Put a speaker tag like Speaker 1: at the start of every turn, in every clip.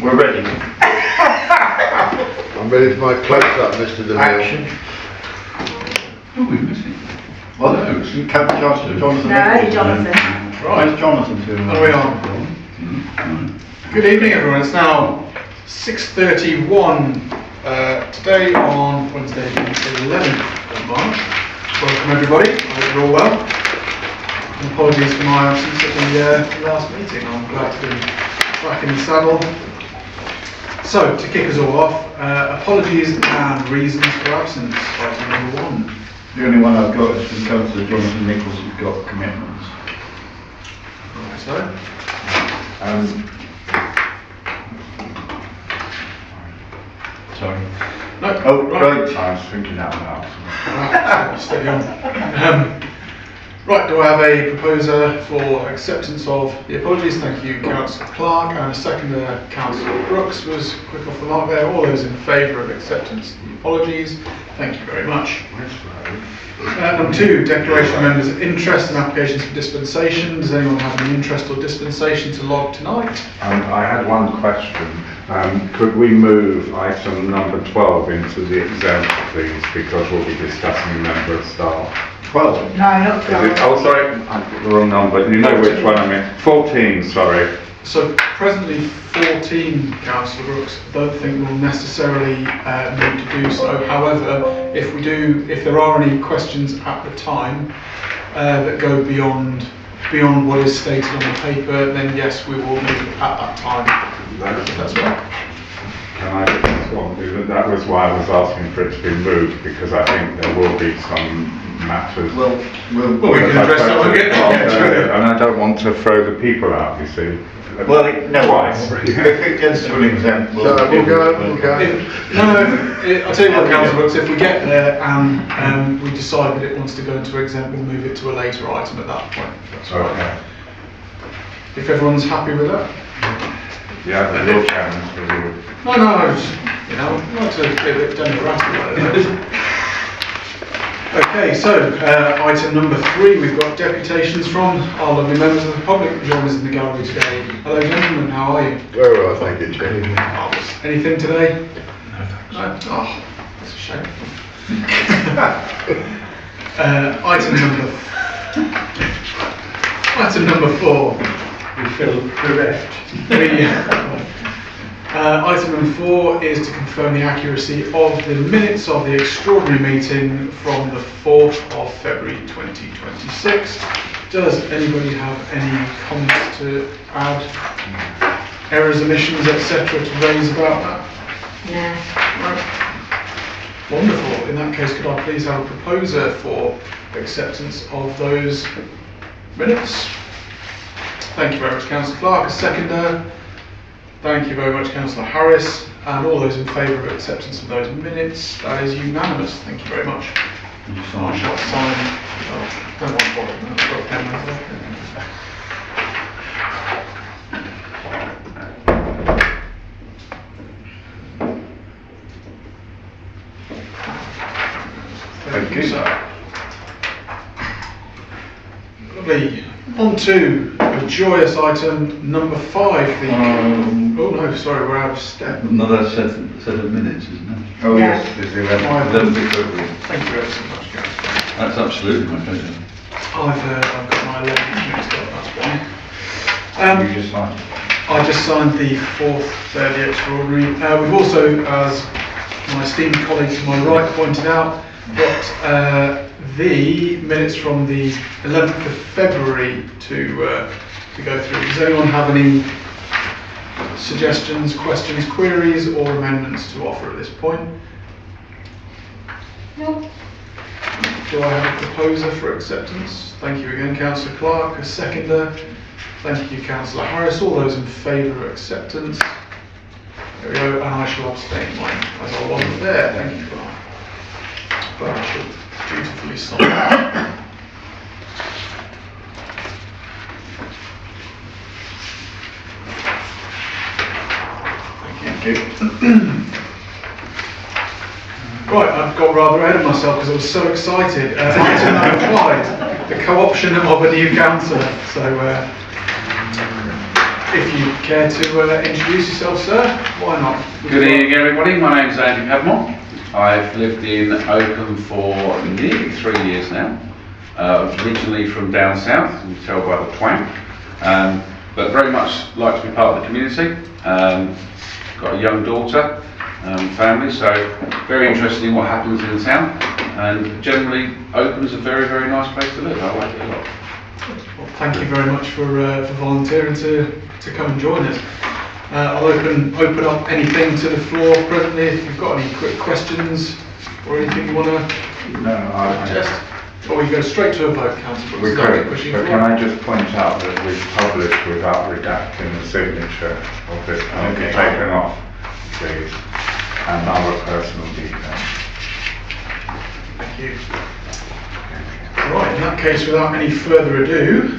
Speaker 1: We're ready.
Speaker 2: I'm ready for my close-up, Mr. DeMille.
Speaker 1: Action.
Speaker 3: Oh, we're missing.
Speaker 1: Well, no, it's Councillor Jonathan.
Speaker 4: No, only Jonathan.
Speaker 1: Right, Jonathan to.
Speaker 5: There we are. Good evening, everyone. It's now 6:31 today on Wednesday, the 11th of March. Welcome, everybody. I hope you're all well. And apologies for my absence at the last meeting. I'm glad to be back in the saddle. So, to kick us all off, apologies and reasons for absence. Item number 1.
Speaker 1: The only one I've got is from Councillor Jonathan Nichols, who's got commitments.
Speaker 5: Right, so.
Speaker 1: Sorry.
Speaker 5: No.
Speaker 1: Oh, right. I was thinking out loud.
Speaker 5: Steady on. Right, do I have a proposer for acceptance of the apologies? Thank you, Councillor Clark, and a seconder, Councillor Brooks, was quick off the mark there. All those in favour of acceptance of the apologies? Thank you very much. Number 2, declaration of members' interest in applications for dispensation. Does anyone have any interest or dispensation to log tonight?
Speaker 6: I had one question. Could we move item number 12 into the exempt, please, because we'll be discussing member of staff.
Speaker 1: 12.
Speaker 4: No, not 12.
Speaker 6: Oh, sorry, I got the wrong number. You know which one I mean. 14, sorry.
Speaker 5: So presently 14, Councillor Brooks. I don't think we'll necessarily need to do so. However, if there are any questions at the time that go beyond what is stated on the paper, then yes, we will move it at that time. That's right.
Speaker 6: Can I just one? That was why I was asking for it to be moved, because I think there will be some matters.
Speaker 5: Well, we can address that when we get there.
Speaker 6: And I don't want to throw the people out, you see.
Speaker 1: Well, no,
Speaker 6: twice.
Speaker 1: if it gets to an exempt,
Speaker 2: So we'll go.
Speaker 5: I'll tell you what, Councillor Brooks, if we get there and we decide that it wants to go into exempt, we'll move it to a later item at that point. That's right.
Speaker 6: Okay.
Speaker 5: If everyone's happy with that.
Speaker 6: Yeah, the Lord Chairman's really.
Speaker 5: No, I just, I'd like to be a bit democratic about it. Okay, so item number 3, we've got deputations from our lovely members of the public who join us in the gallery today. Hello, gentlemen, how are you?
Speaker 2: Very well, thank you, Chair.
Speaker 5: Anything today? No, thanks. No? Oh, that's a shame. Item number 4.
Speaker 1: we feel bereft.
Speaker 5: Item number 4 is to confirm the accuracy of the minutes of the extraordinary meeting from the 4th of February 2026. Does anybody have any comments to add? Errors, omissions, etc. to raise about that?
Speaker 4: No.
Speaker 5: Right. Wonderful. In that case, could I please have a proposer for acceptance of those minutes? Thank you very much, Councillor Clark. A seconder. Thank you very much, Councillor Harris. And all those in favour of acceptance of those minutes, that is unanimous. Thank you very much. I shall sign. Don't want to bother. I've got a pen myself. Thank you, sir. Lovely. On to a joyous item number 5. Oh no, sorry, we're out of step.
Speaker 3: Another set of minutes, isn't it?
Speaker 1: Oh
Speaker 4: Yeah.
Speaker 1: yes, there's 11.
Speaker 3: 11th of February.
Speaker 5: Thank you ever so much, Councillor.
Speaker 3: That's absolutely my pleasure.
Speaker 5: I've got my 11th mixed up, that's why.
Speaker 1: You just signed.
Speaker 5: I just signed the 4th, the extraordinary. We've also, as my esteemed colleague to my right pointed out, got the minutes from the 11th of February to go through. Does anyone have any suggestions, questions, queries or amendments to offer at this point?
Speaker 4: No.
Speaker 5: Do I have a proposer for acceptance? Thank you again, Councillor Clark. A seconder. Thank you, Councillor Harris. All those in favour of acceptance? There we go, and I shall abstain mine as I wasn't there. Thank you, Clark. But I shall dutifully sign. Thank you. Right, I've got rather ahead of myself because I was so excited. Item number 5, the co-option of a new councillor. So If you care to introduce yourself, sir, why not?
Speaker 3: Good evening, everybody. My name's Andrew Padmore. I've lived in Oakham for nearly 3 years now. Originally from down south, you can tell by the twang, but very much like to be part of the community. Got a young daughter, family, so very interested in what happens in the town. And generally, Oakham is a very, very nice place to live. I like it a lot.
Speaker 5: Well, thank you very much for volunteering to come and join us. I'll open up anything to the floor presently. If you've got any quick questions or anything you want to suggest, or we go straight to a vote, Councillor.
Speaker 6: We could, but can I just point out that we've published without redacting the signature of this, can it be taken off, please, and our personal details.
Speaker 5: Thank you. Right, in that case, without any further ado,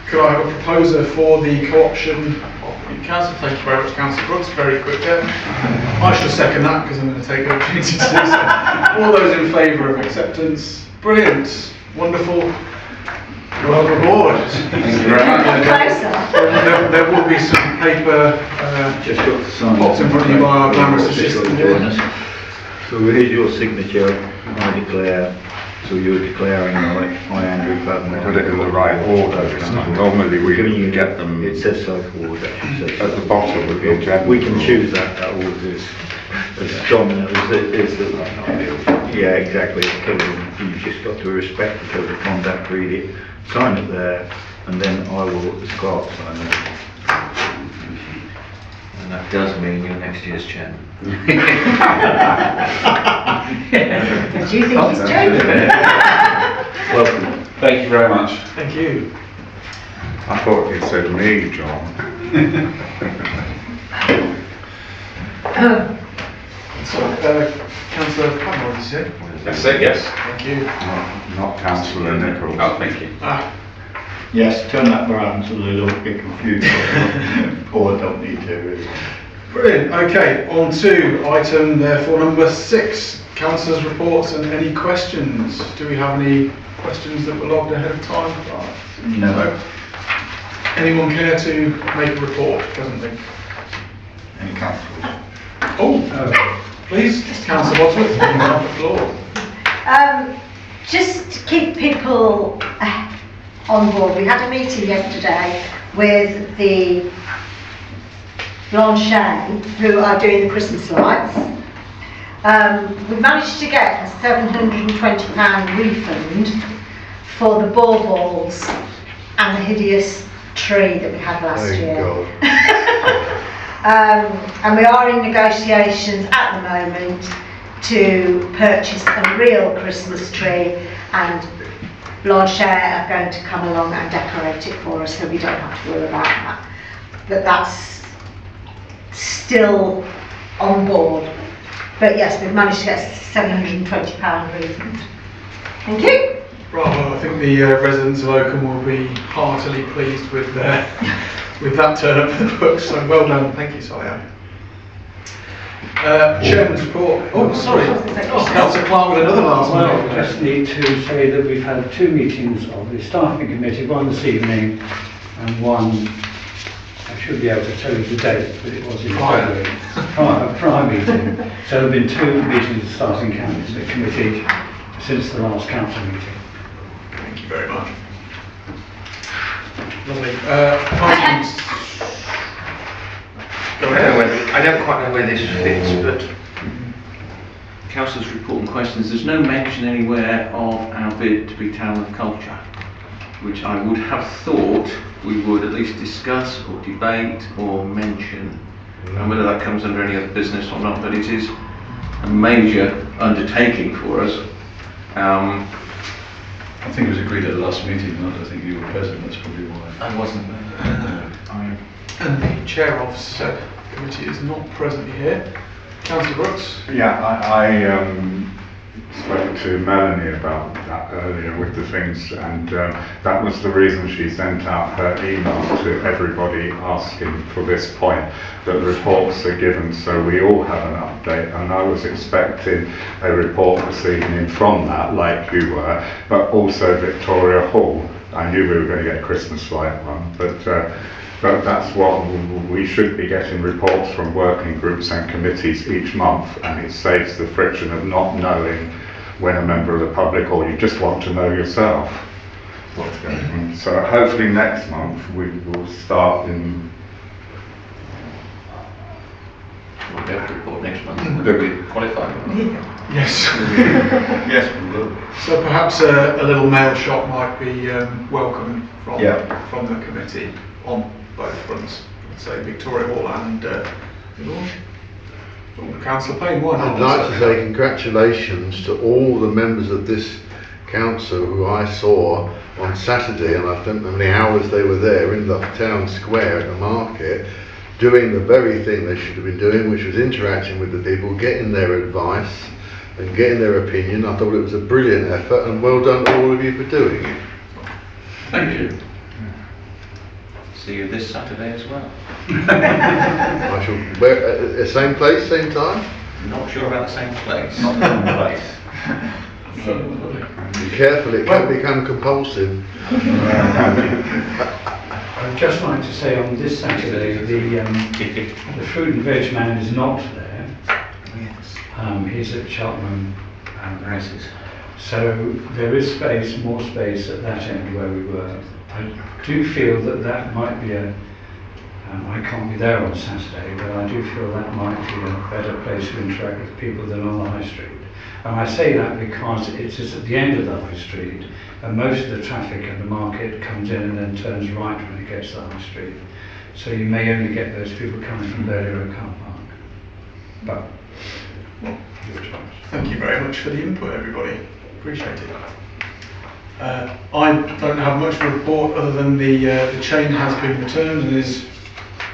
Speaker 5: could I have a proposer for the co-option of the council? Thank you very much, Councillor Brooks. Very quick there. I shall second that because I'm going to take the opportunity to do so. All those in favour of acceptance? Brilliant. Wonderful. Welcome aboard.
Speaker 3: Thank you very much.
Speaker 4: Closer.
Speaker 5: There will be some paper
Speaker 1: Just got to sign.
Speaker 5: popped in front of you by our glamorous assistant here.
Speaker 1: So we need your signature, I declare, so you're declaring I, Andrew Padmore.
Speaker 6: Put it in the right order. It's not- Normally we get them
Speaker 1: It says so forward, actually says.
Speaker 6: at the bottom of the agenda.
Speaker 1: We can choose that order as John knows, yeah, exactly. You've just got to respect the code of conduct, read it, sign it there, and then I will, as clerk, sign it.
Speaker 7: And that does mean you're next year's chairman.
Speaker 4: Do you think he's joking?
Speaker 3: Welcome. Thank you very much.
Speaker 5: Thank you.
Speaker 6: I thought you said me, John.
Speaker 5: So, Councillor Padmore, you said?
Speaker 3: That's it, yes.
Speaker 5: Thank you.
Speaker 6: Not Councillor Nichols.
Speaker 3: Oh, thank you.
Speaker 1: Yes, turn that around so they don't get confused. Or don't need to, really.
Speaker 5: Brilliant. Okay, on to item therefore number 6, councillors' reports and any questions. Do we have any questions that were logged ahead of time?
Speaker 1: No.
Speaker 5: Anyone care to make a report presently?
Speaker 1: Any councillors?
Speaker 5: Oh, please, Councillor Wadsworth, you have the floor.
Speaker 4: Just to keep people on board, we had a meeting yesterday with the Blanchet, who are doing the Christmas lights. We managed to get a £720 refund for the baubles and the hideous tree that we had last year. And we are in negotiations at the moment to purchase a real Christmas tree, and Blanchet are going to come along and decorate it for us, so we don't have to worry about that. But that's still on board. But yes, we've managed to get a £720 refund. Thank you.
Speaker 5: Bravo, I think the residents of Oakham will be heartily pleased with that turn up for the book, so well done. Thank you, Sally. Chairman's report. Oh, sorry. Councillor Clark with another last
Speaker 8: Well, I
Speaker 5: minute.
Speaker 8: just need to say that we've had 2 meetings of the staffing committee, one this evening and one, I should be able to tell you the date, but it was in February, prior meeting. So there have been 2 meetings of the staffing committee since the last council meeting.
Speaker 5: Thank you very much. Lovely. Items. Go ahead.
Speaker 7: I don't quite know where this fits, but councillors' report and questions, there's no mention anywhere of our bid to be Town of Culture, which I would have thought we would at least discuss or debate or mention, and whether that comes under any other business or not, but it is a major undertaking for us.
Speaker 3: I think it was agreed at the last meeting, I don't think you were present, that's probably why.
Speaker 7: I wasn't there.
Speaker 5: And the chair of said committee is not presently here. Councillor Brooks.
Speaker 6: Yeah, I spoke to Melanie about that earlier with the things, and that was the reason she sent out her email to everybody asking for this point, that reports are given so we all have an update, and I was expecting a report this evening from that, like you were, but also Victoria Hall. I knew we were going to get a Christmas light one, but But that's what we should be getting reports from working groups and committees each month, and it saves the friction of not knowing when a member of the public, or you just want to know yourself what's going on. So hopefully next month we will start in.
Speaker 7: We'll be able to report next month. Will we qualify?
Speaker 5: Yes.
Speaker 3: Yes, we will.
Speaker 5: So perhaps a little mail shot might be welcome from the committee on both fronts. Let's say Victoria Hall and Councillor Payne. Why not?
Speaker 2: I'd like to say congratulations to all the members of this council who I saw on Saturday, and I don't know how many hours they were there in the town square at the market, doing the very thing they should have been doing, which was interacting with the people, getting their advice and getting their opinion. I thought it was a brilliant effort, and well done to all of you for doing it.
Speaker 7: Thank you. See you this Saturday as well.
Speaker 2: I shall wear at same place, same time.
Speaker 7: Not sure about the same place.
Speaker 3: Not the same place.
Speaker 2: Be careful, it can become compulsive.
Speaker 8: I'd just like to say on this Saturday, the fruit and veg man is not there.
Speaker 3: Yes.
Speaker 8: He's at Cheltenham.
Speaker 3: Races.
Speaker 8: So there is space, more space at that end where we were. I do feel that might be I can't be there on Saturday, but I do feel that might be a better place to interact with people than on the high street. And I say that because it is at the end of the high street, and most of the traffic at the market comes in and then turns right when it gets to the high street. So you may only get those people coming from Bellary Car Park. But, well, your choice.
Speaker 5: Thank you very much for the input, everybody. Appreciate it. I don't have much to report other than the chain has been returned and is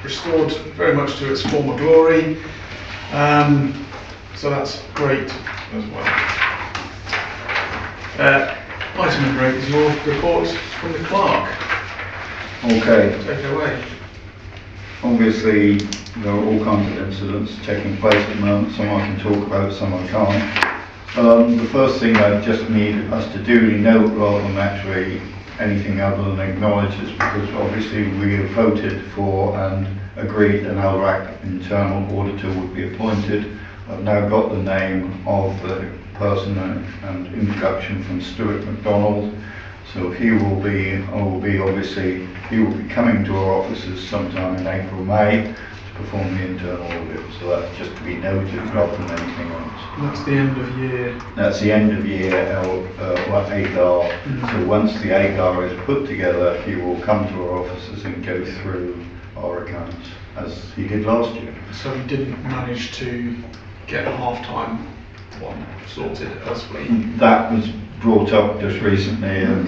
Speaker 5: restored very much to its former glory. So that's great as well. Item number 8 is your report from the clerk.
Speaker 1: Okay.
Speaker 5: Take it away.
Speaker 1: Obviously, there are all kinds of incidents taking place at the moment. Some I can talk about, some I can't. The first thing I just need us to duly note, rather than actually anything other than acknowledge, is because obviously we have voted for and agreed an LRAC internal auditor would be appointed. I've now got the name of the person and introduction from Stuart MacDonald. So he will be coming to our offices sometime in April, May to perform the internal audit. So that's just to be noted rather than anything else.
Speaker 5: And that's the end of year.
Speaker 1: That's the end of year AGAR. So once the AGAR is put together, he will come to our offices and go through our accounts as he did last year.
Speaker 5: So we didn't manage to get a half-time one sorted as we...
Speaker 1: That was brought up just recently, and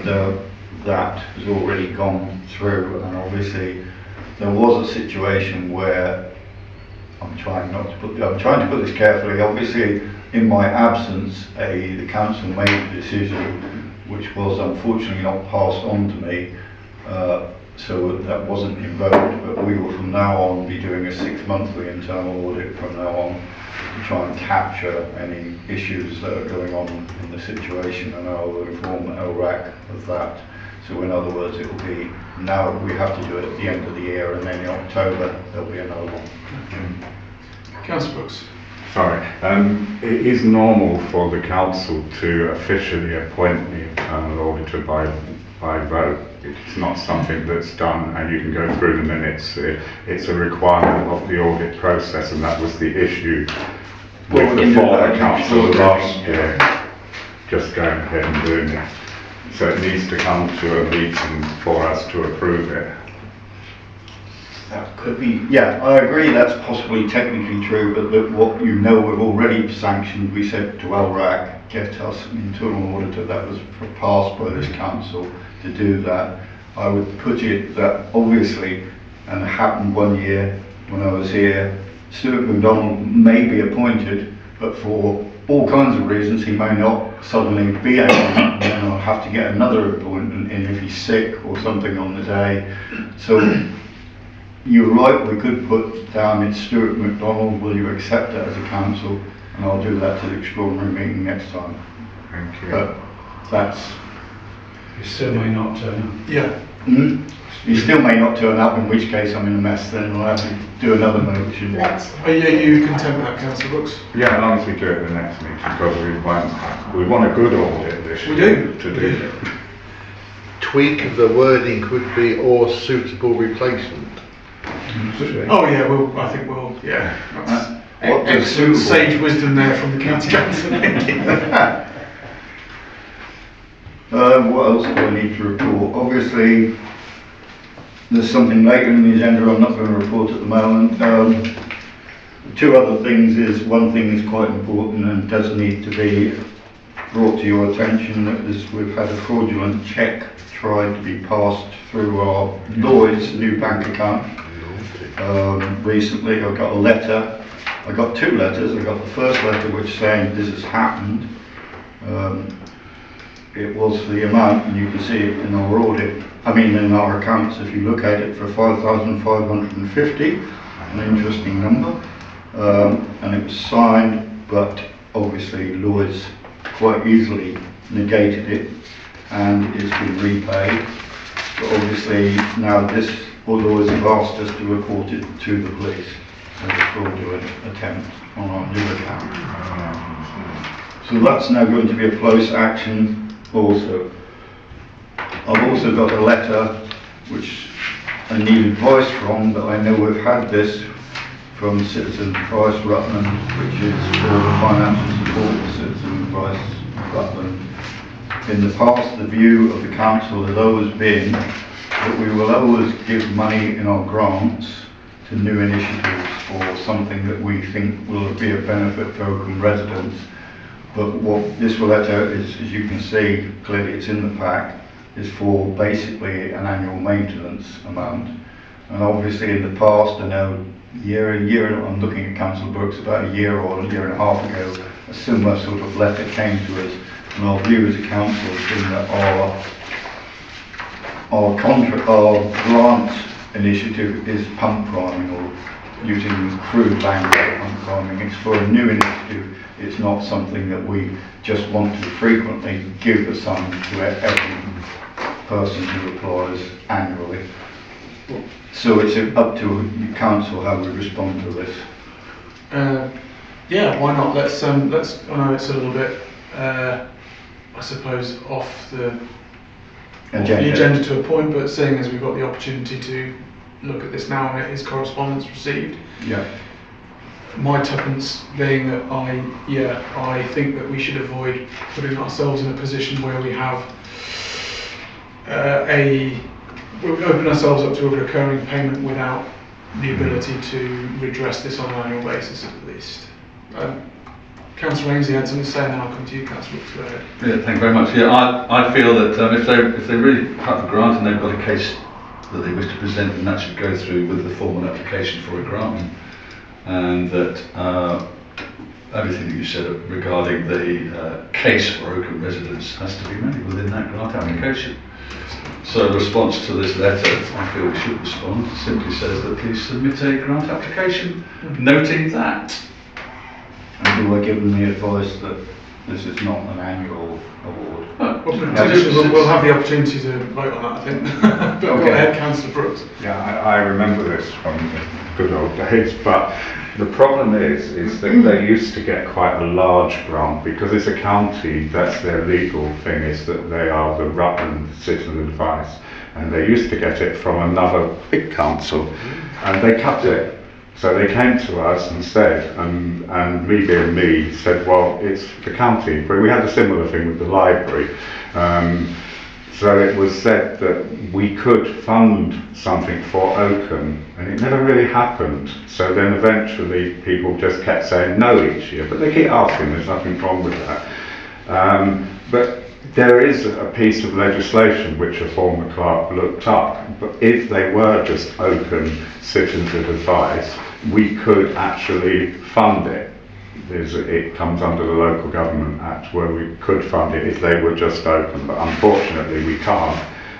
Speaker 1: that has already gone through, and obviously there was a situation where I'm trying to put this carefully. Obviously, in my absence, the council made a decision which was unfortunately not passed on to me, so that wasn't invoked, but we will from now on be doing a 6-monthly internal audit from now on to try and capture any issues that are going on in the situation, and I will inform LRAC of that. So in other words, it will be, now we have to do it at the end of the year, and then in October there'll be another one.
Speaker 5: Councillor Brooks.
Speaker 6: Sorry, it is normal for the council to officially appoint the internal auditor by vote. It's not something that's done and you can go through the minutes. It's a requirement of the audit process, and that was the issue with the former council last year, just going ahead and doing it. So it needs to come to a meeting for us to approve it.
Speaker 1: That could be, yeah, I agree that's possibly technically true, but what you know we've already sanctioned, we said to LRAC, get us an internal auditor. That was passed by this council to do that. I would put it that obviously, and it happened one year when I was here, Stuart MacDonald may be appointed, but for all kinds of reasons he may not suddenly be able, and then I'll have to get another appointment in if he's sick or something on the day. So you're right, we could put down it's Stuart MacDonald, will you accept it as a council? And I'll do that to the extraordinary meeting next time.
Speaker 6: Thank you.
Speaker 1: But that's...
Speaker 8: You still may not turn up.
Speaker 5: Yeah,
Speaker 1: You still may not turn up, in which case I'm in a mess, then we'll have to do another motion.
Speaker 4: Let's,
Speaker 5: Are you content with that, Councillor Brooks?
Speaker 6: Yeah, as long as we do it at the next meeting, because we want a good audit this
Speaker 5: We
Speaker 6: year
Speaker 5: do.
Speaker 6: to do it.
Speaker 2: Tweak of the wording could be or suitable replacement.
Speaker 5: Oh yeah, I think we'll, yeah.
Speaker 1: What does
Speaker 5: Excellent
Speaker 1: suitable-
Speaker 5: sage wisdom there from the county council. Thank you.
Speaker 1: What else do I need to report? Obviously, there's something later in the agenda I'm not going to report at the moment. Two other things is, one thing is quite important and does need to be brought to your attention, is we've had a fraudulent cheque tried to be passed through our Lloyd's new bank account. Recently I got a letter, I got two letters. I got the first letter which saying this has happened. It was the amount, and you can see it in our audit, in our accounts, if you look at it, for 5,550, an interesting number, and it was signed, but obviously Lloyd's quite easily negated it, and it's been repaid. But obviously now Lloyd's have asked us to report it to the police as a fraudulent attempt on our new account. So that's now going to be a close action also. I've also got a letter which I need advice from, but I know we've had this from Citizen Price Rutland, which is for the financial support for Citizen Price Rutland. In the past, the view of the council has always been that we will always give money in our grants to new initiatives or something that we think will be a benefit for Oakham residents. But what this letter is, as you can see, clearly it's in the pack, is for basically an annual maintenance amount. And obviously in the past, I know I'm looking at Councillor Brooks, about a year or a year and a half ago, a similar sort of letter came to us. And our view as a council has been that our grant initiative is pump priming, or using crude language, pump priming. It's for a new initiative. It's not something that we just want to frequently give a sum to every person who applies annually. So it's up to the council how we respond to this.
Speaker 5: Yeah, why not? Let's. I know it's a little bit, I suppose, off the agenda to a point, but seeing as we've got the opportunity to look at this now and it is correspondence received.
Speaker 1: Yeah.
Speaker 5: My tuppence being that I think that we should avoid putting ourselves in a position where we have we open ourselves up to a recurring payment without the ability to redress this on an annual basis at least. Councillor Ainsley had something to say, and then I'll come to you, Councillor. Go ahead.
Speaker 3: Yeah, thank you very much. Yeah, I feel that if they really have a grant and they've got a case that they wish to present, then that should go through with the formal application for a grant. And that everything that you said regarding the case for Oakham residents has to be made within that grant application. So in response to this letter, I feel we should respond. It simply says that please submit a grant application noting that.
Speaker 1: And do I give them the advice that this is not an annual award?
Speaker 5: We'll have the opportunity to vote on that, I think. But go ahead, Councillor Brooks.
Speaker 6: Yeah, I remember this from the good old days, but the problem is that they used to get quite a large grant because it's a county, that's their legal thing, is that they are the Rutland Citizen Advice, and they used to get it from another big council, and they cut it. So they came to us and said, and me being me, said, well, it's the county, but we had a similar thing with the library. So it was said that we could fund something for Oakham, and it never really happened. So then eventually people just kept saying no each year, but they keep asking, there's nothing wrong with that. But there is a piece of legislation which a former clerk looked up, but if they were just Oakham Citizens Advice, we could actually fund it. It comes under the Local Government Act where we could fund it if they were just Oakham, but unfortunately we can't,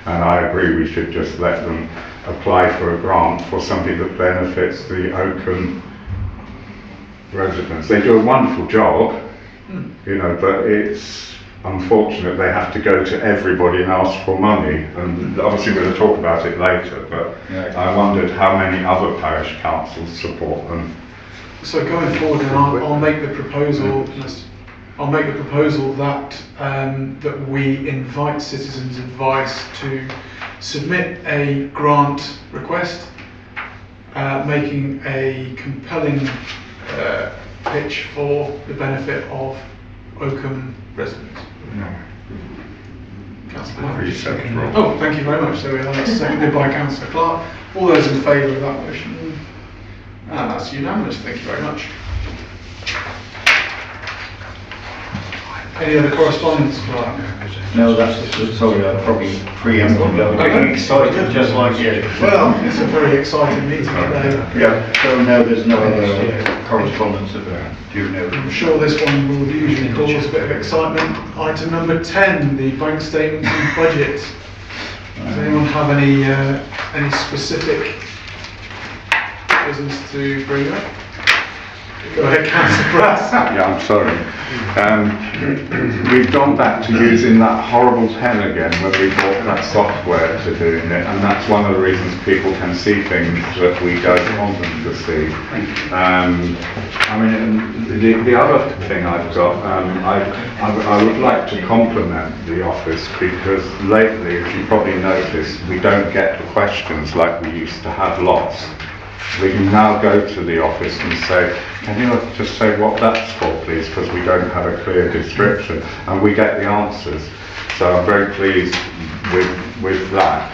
Speaker 6: and I agree we should just let them apply for a grant for something that benefits the Oakham residents. They do a wonderful job, but unfortunate they have to go to everybody and ask for money. And obviously we're going to talk about it later, but I wondered how many other parish councils support them.
Speaker 5: So going forward, then I'll make the proposal. I'll make the proposal that that we invite citizens' advice to submit a grant request, making a compelling pitch for the benefit of Oakham residents. Councillor Clark. Oh, thank you very much. There we are. That's seconded by Councillor Clark. All those in favour of that motion? And that's unanimous. Thank you very much. Any other correspondence, Clark?
Speaker 1: No, that's just, sorry, I probably preempted. I'm getting excited just like you.
Speaker 5: Well, it's a very exciting meeting today.
Speaker 1: Yeah, so no, there's no other correspondence about, do you know?
Speaker 5: I'm sure this one will usually cause a bit of excitement. Item number 10, the bank statements and budget. Does anyone have any specific business to bring up? Go ahead, Councillor Brass.
Speaker 6: Yeah, I'm sorry. We've gone back to using that horrible pen again when we bought that software to doing it, and that's one of the reasons people can see things that we don't want them to see. I mean, the other thing I've got, I would like to compliment the office, because lately, as you probably noticed, we don't get the questions like we used to have lots. We can now go to the office and say, can you just say what that's for, please, because we don't have a clear description, and we get the answers. So I'm very pleased with that.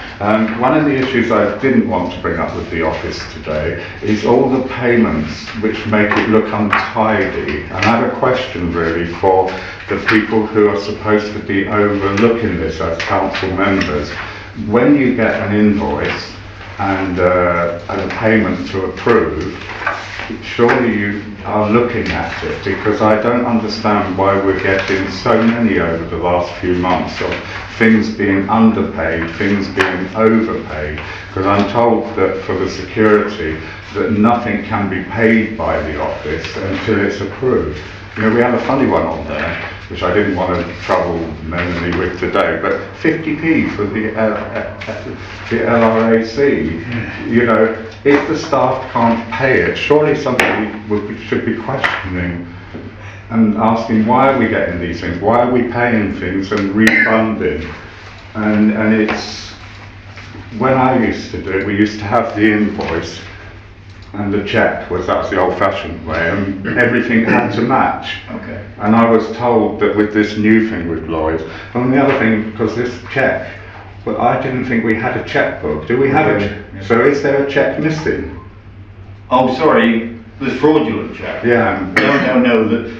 Speaker 6: One of the issues I didn't want to bring up with the office today is all the payments which make it look untidy. And I have a question really for the people who are supposed to be overlooking this as council members. When you get an invoice and a payment to approve, surely you are looking at it, because I don't understand why we're getting so many over the last few months of things being underpaid, things being overpaid, because I'm told that for the security that nothing can be paid by the office until it's approved. You know, we had a funny one on there, which I didn't want to trouble Melanie with today, but 50p for the LRAC. You know, if the staff can't pay it, surely somebody should be questioning and asking, why are we getting these things? Why are we paying things and refunding? And it's, when I used to do it, we used to have the invoice and the cheque, that was the old-fashioned way, and everything had to match.
Speaker 1: Okay.
Speaker 6: And I was told that with this new thing with Lloyd, and the other thing, because this cheque, but I didn't think we had a chequebook. Do we have it?
Speaker 1: Yeah.
Speaker 6: So is there a cheque missing?
Speaker 1: Oh, sorry, there's fraudulent cheque.
Speaker 6: Yeah.
Speaker 1: No, that...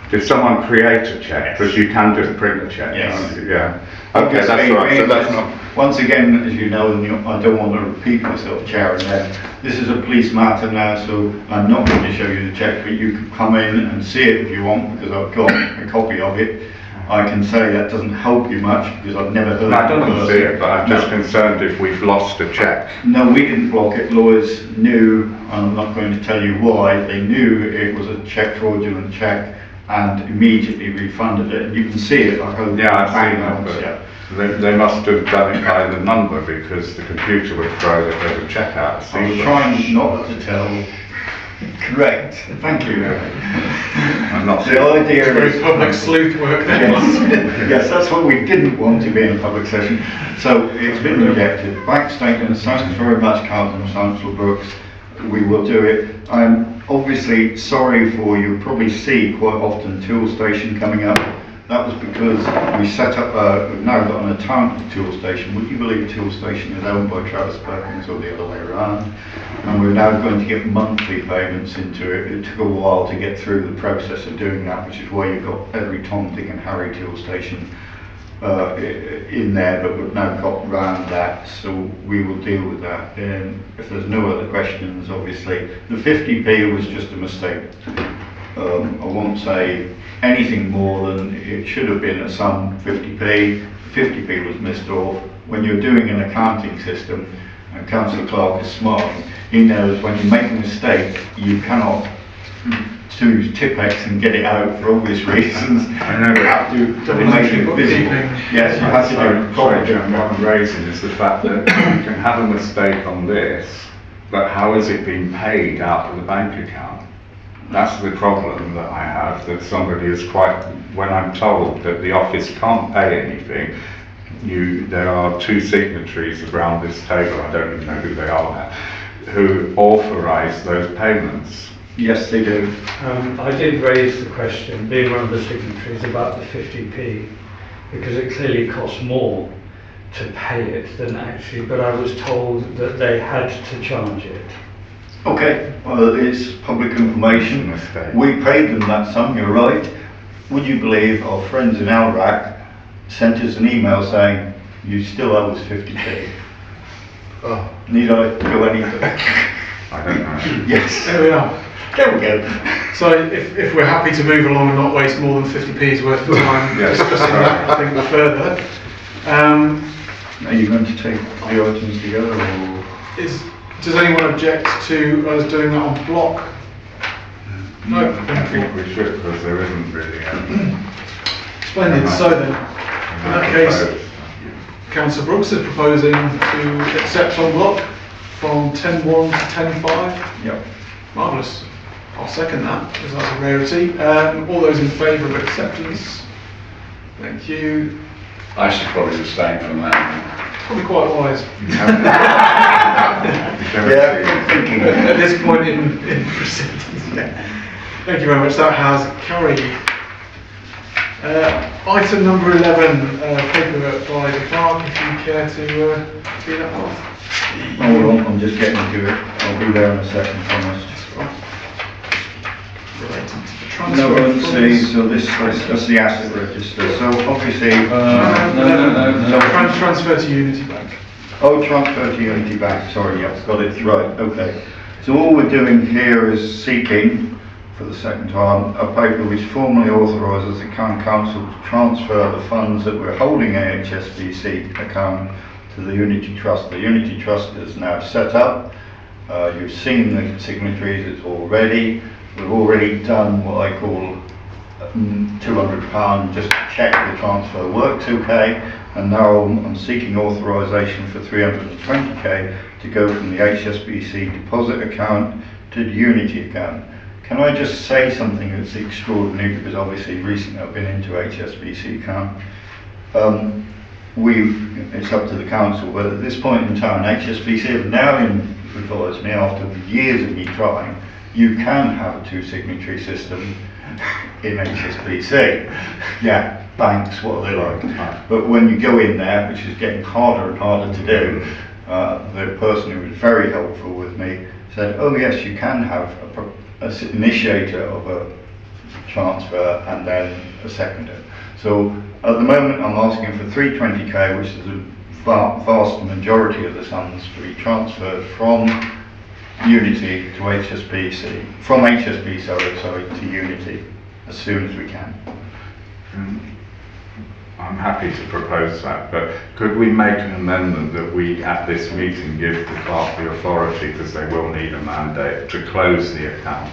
Speaker 6: Did someone create a cheque? Because you can just print a cheque.
Speaker 1: Yes.
Speaker 6: Yeah. Okay, that's right. So that's not...
Speaker 1: Once again, as you know, and I don't want to repeat myself, Chair, this is a police matter now, so I'm not going to show you the cheque, but you can come in and see it if you want, because I've got a copy of it. I can say that doesn't help you much, because I've never heard of it.
Speaker 6: I don't see it, but I'm just concerned if we've lost a cheque.
Speaker 1: No, we didn't block it. Lawyers knew, I'm not going to tell you why, they knew it was a cheque, fraudulent cheque, and immediately refunded it. And you can see it, I hope.
Speaker 6: Yeah, I've seen that, but they must have done it by the number, because the computer would throw that there's a cheque out.
Speaker 1: I was trying not to tell. Correct. Thank you.
Speaker 6: I'm not
Speaker 1: The idea
Speaker 5: Very
Speaker 1: is
Speaker 5: public sleuth work there.
Speaker 1: Yes, that's what we didn't want to be in a public session. So it's been rejected. Bank statements, thanks very much, Councillor Brooks. We will do it. I'm obviously sorry for you. Probably see quite often Tool Station coming up. That was because we set up, we've now got an town Tool Station. Would you believe Tool Station is owned by Travis Perkins, or the other way around? And we're now going to get monthly payments into it. It took a while to get through the process of doing that, which is why you've got every Tom, Dick and Harry Tool Station in there, but we've now got round that, so we will deal with that. If there's no other questions, obviously, the 50p was just a mistake. I won't say anything more than it should have been at some 50p. 50p was missed off. When you're doing an accounting system, and Councillor Clark is smart, he knows when you make a mistake, you cannot to Tipex and get it out for obvious reasons.
Speaker 6: I know,
Speaker 1: You have to make it visible. Yes, you have to do
Speaker 6: Sorry, John, what I'm raising is the fact that you can have a mistake on this, but how is it being paid out of the bank account? That's the problem that I have, that somebody is when I'm told that the office can't pay anything, there are two signatories around this table, I don't even know who they are now, who authorise those payments.
Speaker 1: Yes, they do.
Speaker 8: I did raise the question, being one of the signatories, about the 50p, because it clearly costs more to pay it than actually, but I was told that they had to charge it.
Speaker 1: Okay, well, it's public information.
Speaker 6: Mistake.
Speaker 1: We paid them that sum, you're right. Would you believe our friends in Alrac sent us an email saying, you still owe us 50p?
Speaker 2: Oh,
Speaker 1: Need I go any further?
Speaker 6: I don't know.
Speaker 1: Yes.
Speaker 5: There we are.
Speaker 1: There we go.
Speaker 5: So if we're happy to move along and not waste more than 50p's worth of time
Speaker 6: Yes.
Speaker 5: discussing that, I think further,
Speaker 1: Are you going to take the items together or?
Speaker 5: does anyone object to us doing that on block? No.
Speaker 6: I think we should, because there isn't really any.
Speaker 5: Splendid. So then, in that case, Councillor Brooks is proposing to accept on block from 10.1 to 10.5.
Speaker 1: Yep.
Speaker 5: Marvellous. I'll second that, because that's a rarity. All those in favour of acceptance? Thank you.
Speaker 3: I should probably abstain from that.
Speaker 5: Probably quite wise.
Speaker 1: Yeah, good thinking.
Speaker 5: At this point in proceedings. Yeah. Thank you very much. That has carried. Item number 11, paperwork by the clerk, if you care to do that off.
Speaker 1: Hold on, I'm just getting to it. I'll be there in a second, promise.
Speaker 5: Related to the transfer.
Speaker 1: No one
Speaker 5: of
Speaker 1: sees,
Speaker 5: funds.
Speaker 1: so this is the asset register. So obviously,
Speaker 5: No. Transfer to Unity Bank.
Speaker 1: oh, transfer to Unity Bank, sorry, yes, got it right, okay. So all we're doing here is seeking, for the second time, a paper which formally authorises the Town Council to transfer the funds that we're holding in a HSBC account to the Unity Trust. The Unity Trust is now set up. You've seen the signatories, it's all ready. We've already done what I call £200 just to check the transfer works okay, and now I'm seeking authorisation for 320k to go from the HSBC deposit account to the Unity account. Can I just say something that's extraordinary, because obviously recently I've been into HSBC account. It's up to the council, but at this point in time HSBC have now advised me, after years of me trying, you can have a two signatory system in HSBC. Yeah, banks, what are they like? But when you go in there, which is getting harder and harder to do, the person who was very helpful with me said, oh yes, you can have an initiator of a transfer and then a seconder. So at the moment I'm asking for 320k, which is a vast majority of the sums to be transferred from Unity to HSBC, from HSBC, sorry, to Unity as soon as we can.
Speaker 6: I'm happy to propose that, but could we make an amendment that we at this meeting give the clerk the authority, because they will need a mandate, to close the account?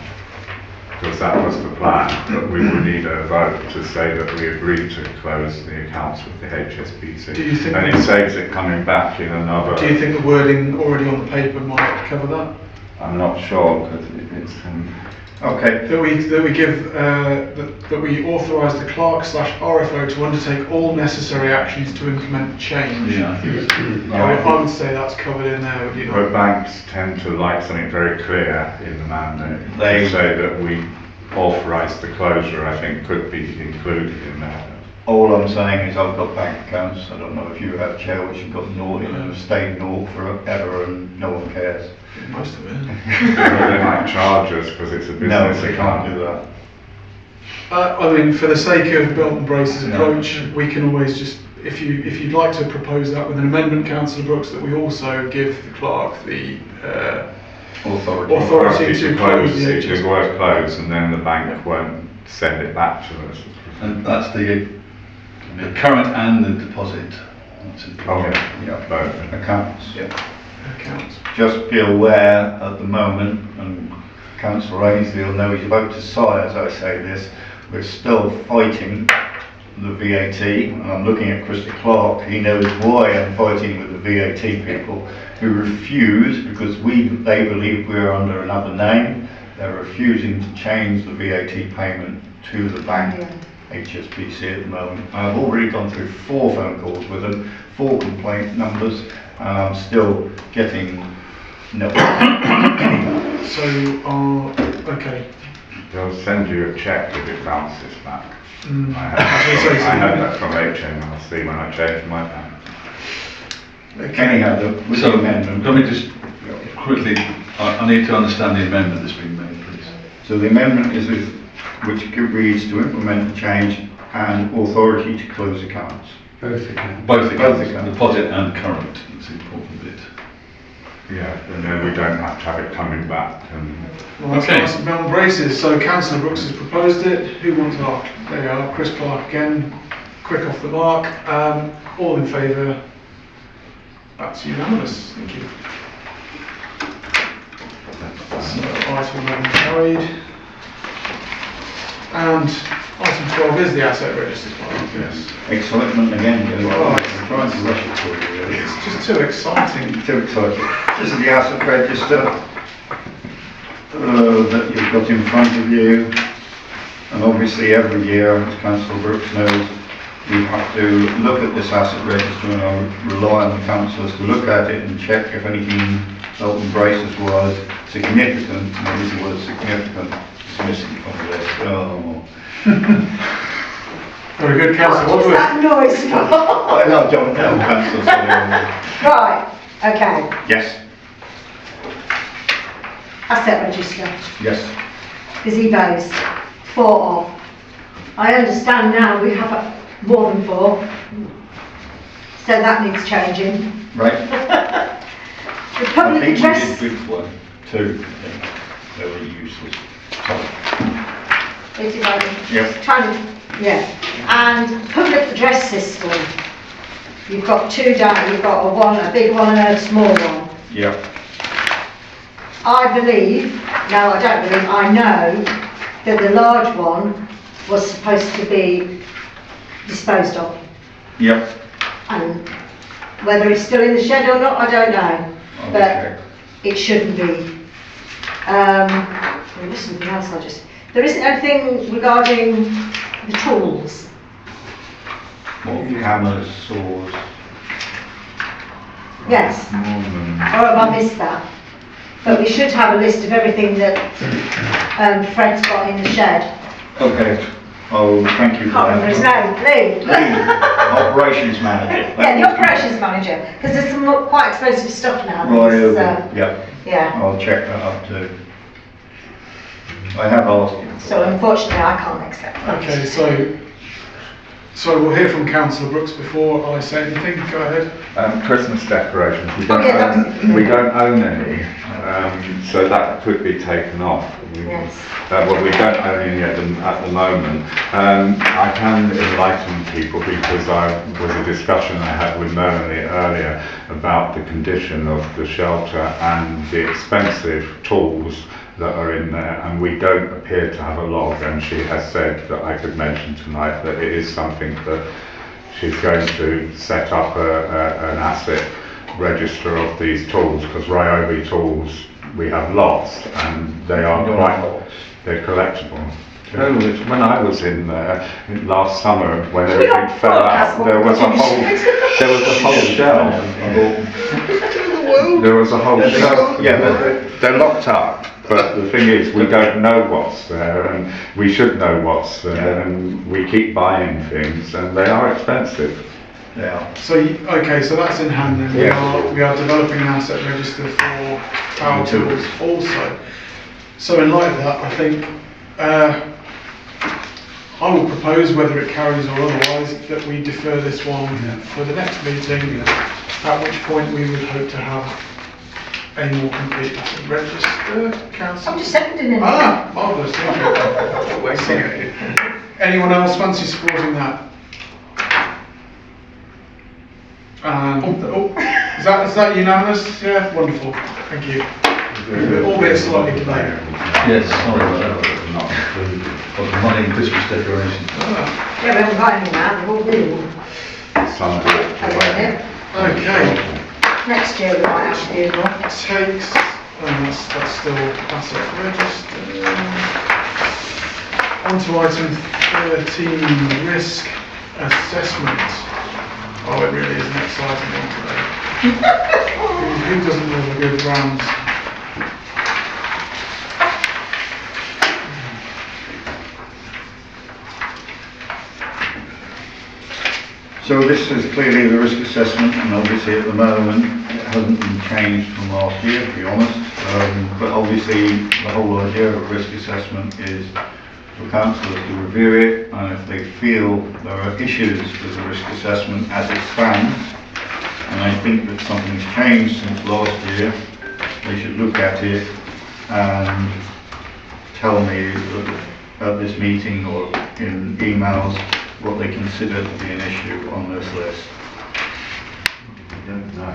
Speaker 6: Because that was the plan, but we will need a vote to say that we agree to close the accounts with the HSBC.
Speaker 5: Do you think
Speaker 6: and it saves it coming back in another...
Speaker 5: Do you think the wording already on the paper might cover that?
Speaker 6: I'm not sure, because it's...
Speaker 1: Okay.
Speaker 5: That we give that we authorise the clerk / RFO to undertake all necessary actions to implement change.
Speaker 3: Yeah, I think it's
Speaker 5: I would say that's covered in there. Would you not?
Speaker 6: But banks tend to like something very clear in the mandate.
Speaker 1: They
Speaker 6: say that we authorise the closure, I think, could be included in that.
Speaker 1: All I'm saying is I've got bank accounts. I don't know if you have, Chair, which have got naught and have stayed naught forever and no one cares.
Speaker 5: Most of it.
Speaker 6: They might charge us because it's a business
Speaker 1: No, they
Speaker 6: account.
Speaker 1: can't do that.
Speaker 5: I mean, for the sake of belt and braces approach, we can always just, if you'd like to propose that with an amendment, Councillor Brooks, that we also give the clerk the authority to close the
Speaker 6: it
Speaker 5: HSBC.
Speaker 6: to work close, and then the bank won't send it back to us.
Speaker 9: And that's the current and the deposit. That's important.
Speaker 1: Yeah,
Speaker 6: Both.
Speaker 1: accounts.
Speaker 5: Accounts.
Speaker 1: Just be aware at the moment, and Councillor Ainsley will know he's about to sigh as I say this. We're still fighting the VAT, and I'm looking at Christopher Clark. He knows why I'm fighting with the VAT people who refuse, because they believe we're under another name. They're refusing to change the VAT payment to the bank, HSBC at the moment. I've already gone through 4 phone calls with them, 4 complaint numbers, and I'm still getting no.
Speaker 5: So, okay.
Speaker 6: They'll send you a cheque if it bounces back.
Speaker 5: Mm.
Speaker 6: I had that from HMRC when I changed my bank.
Speaker 1: Anyhow, with the amendment.
Speaker 9: Let me just quickly, I need to understand the amendment that's been made, please.
Speaker 1: So the amendment is which reads to implement the change and authority to close accounts.
Speaker 8: Both accounts.
Speaker 9: Both accounts,
Speaker 1: accounts.
Speaker 9: deposit and current, that's the important bit.
Speaker 6: Yeah, and then we don't have to have it coming back.
Speaker 5: Well, that's
Speaker 9: Okay.
Speaker 5: nice of Mel Braces. So Councillor Brooks has proposed it. Who wants to arc? There you are, Chris Clark again. Quick off the mark. All in favour? That's unanimous. Thank you. So item 11 carried. And item 12 is the asset register. Yes.
Speaker 1: Excitement again.
Speaker 5: Oh,
Speaker 1: I'm trying to rush it for you really.
Speaker 5: It's just too exciting.
Speaker 1: Too excited. This is the asset register that you've got in front of you, and obviously every year, as Councillor Brooks knows, we have to look at this asset register, and I rely on the councillors to look at it and check if anything belt and braces was significant, and there is the word significant is missing from the list. Oh.
Speaker 5: Very good, Councillor.
Speaker 4: What was that noise for?
Speaker 1: I don't know, Councillor.
Speaker 4: Right, okay.
Speaker 1: Yes,
Speaker 4: Asset register,
Speaker 1: yes.
Speaker 4: gazebos, 4 of. I understand now we have more than 4, so that needs changing.
Speaker 1: Right.
Speaker 4: The
Speaker 1: I
Speaker 4: public
Speaker 1: think
Speaker 4: address,
Speaker 1: we did with 1, 2. They were useless. Sorry.
Speaker 4: is it right?
Speaker 1: Yep.
Speaker 4: Trying to, yeah. And public address system, you've got 2 down, you've got a big one and a small one.
Speaker 1: Yep.
Speaker 4: I believe, no I don't believe, I know that the large one was supposed to be disposed of.
Speaker 1: Yep.
Speaker 4: And whether it's still in the shed or not, I don't know.
Speaker 1: I'll
Speaker 4: But
Speaker 1: check.
Speaker 4: it shouldn't be. There was something else there isn't anything regarding the tools.
Speaker 1: What, hammers, saws?
Speaker 4: Yes,
Speaker 6: More than
Speaker 4: or have I missed that? But we should have a list of everything that Fred's got in the shed.
Speaker 1: Okay. Oh, thank you for
Speaker 4: Can't remember his
Speaker 1: that.
Speaker 4: name, Lee.
Speaker 1: Operations manager.
Speaker 4: Yeah, the operations manager, because there's some quite expensive stuff now.
Speaker 1: Right,
Speaker 4: that's,
Speaker 1: okay. Yep.
Speaker 4: Yeah,
Speaker 1: I'll check that up too. I have asked him. for
Speaker 4: so
Speaker 1: that.
Speaker 4: unfortunately I can't accept that.
Speaker 5: Okay, so we'll hear from Councillor Brooks before I say anything. Go ahead.
Speaker 6: Christmas decorations, we
Speaker 4: Okay,
Speaker 6: don't own any, so that could be taken off.
Speaker 4: Yes.
Speaker 6: Well, we don't own any at the moment. I can enlighten people because was a discussion I had with Melanie earlier about the condition of the shelter and the expensive tools that are in there, and we don't appear to have a log, and she has said that I could mention tonight that it is something that she's going to set up an asset register of these tools, because Ryobi tools we have lots, and they are they're collectible. No, when I was in there last summer, when everything fell out, there was a whole shelf. There was a whole shelf. Yeah, they're locked up. But the thing is, we don't know what's there, and we should know what's there, and we keep buying things, and they are expensive.
Speaker 1: Yeah.
Speaker 5: So okay, so that's in hand then.
Speaker 6: Yeah.
Speaker 5: We are developing an asset register for power tools also. So in light of that, I think I will propose, whether it carries or otherwise, that we defer this one for the next meeting, at which point we would hope to have a more complete asset register. Council.
Speaker 4: I'm just seconding it.
Speaker 5: Marvellous, thank you. Anyone else fancy supporting that? And is that unanimous? Yeah, wonderful. Thank you. albeit slightly delayed.
Speaker 9: Yes, sorry about that. Not included. Got the money and Christmas decorations.
Speaker 4: Yeah, we haven't got any now, they've all been.
Speaker 6: Sunday.
Speaker 5: Okay,
Speaker 4: Next year we might have to do more.
Speaker 5: takes, that's still asset register. On to item 13, risk assessment. Oh, it really is an exciting one today. Who doesn't love a good brand?
Speaker 1: So this is clearly the risk assessment, and obviously at the moment it hasn't been changed from last year, to be honest. But obviously the whole idea of a risk assessment is for councillors to review it, and if they feel there are issues with the risk assessment as it stands, and I think that something's changed since last year, they should look at it and tell me at this meeting or in emails what they consider to be an issue on this list.
Speaker 6: I don't know.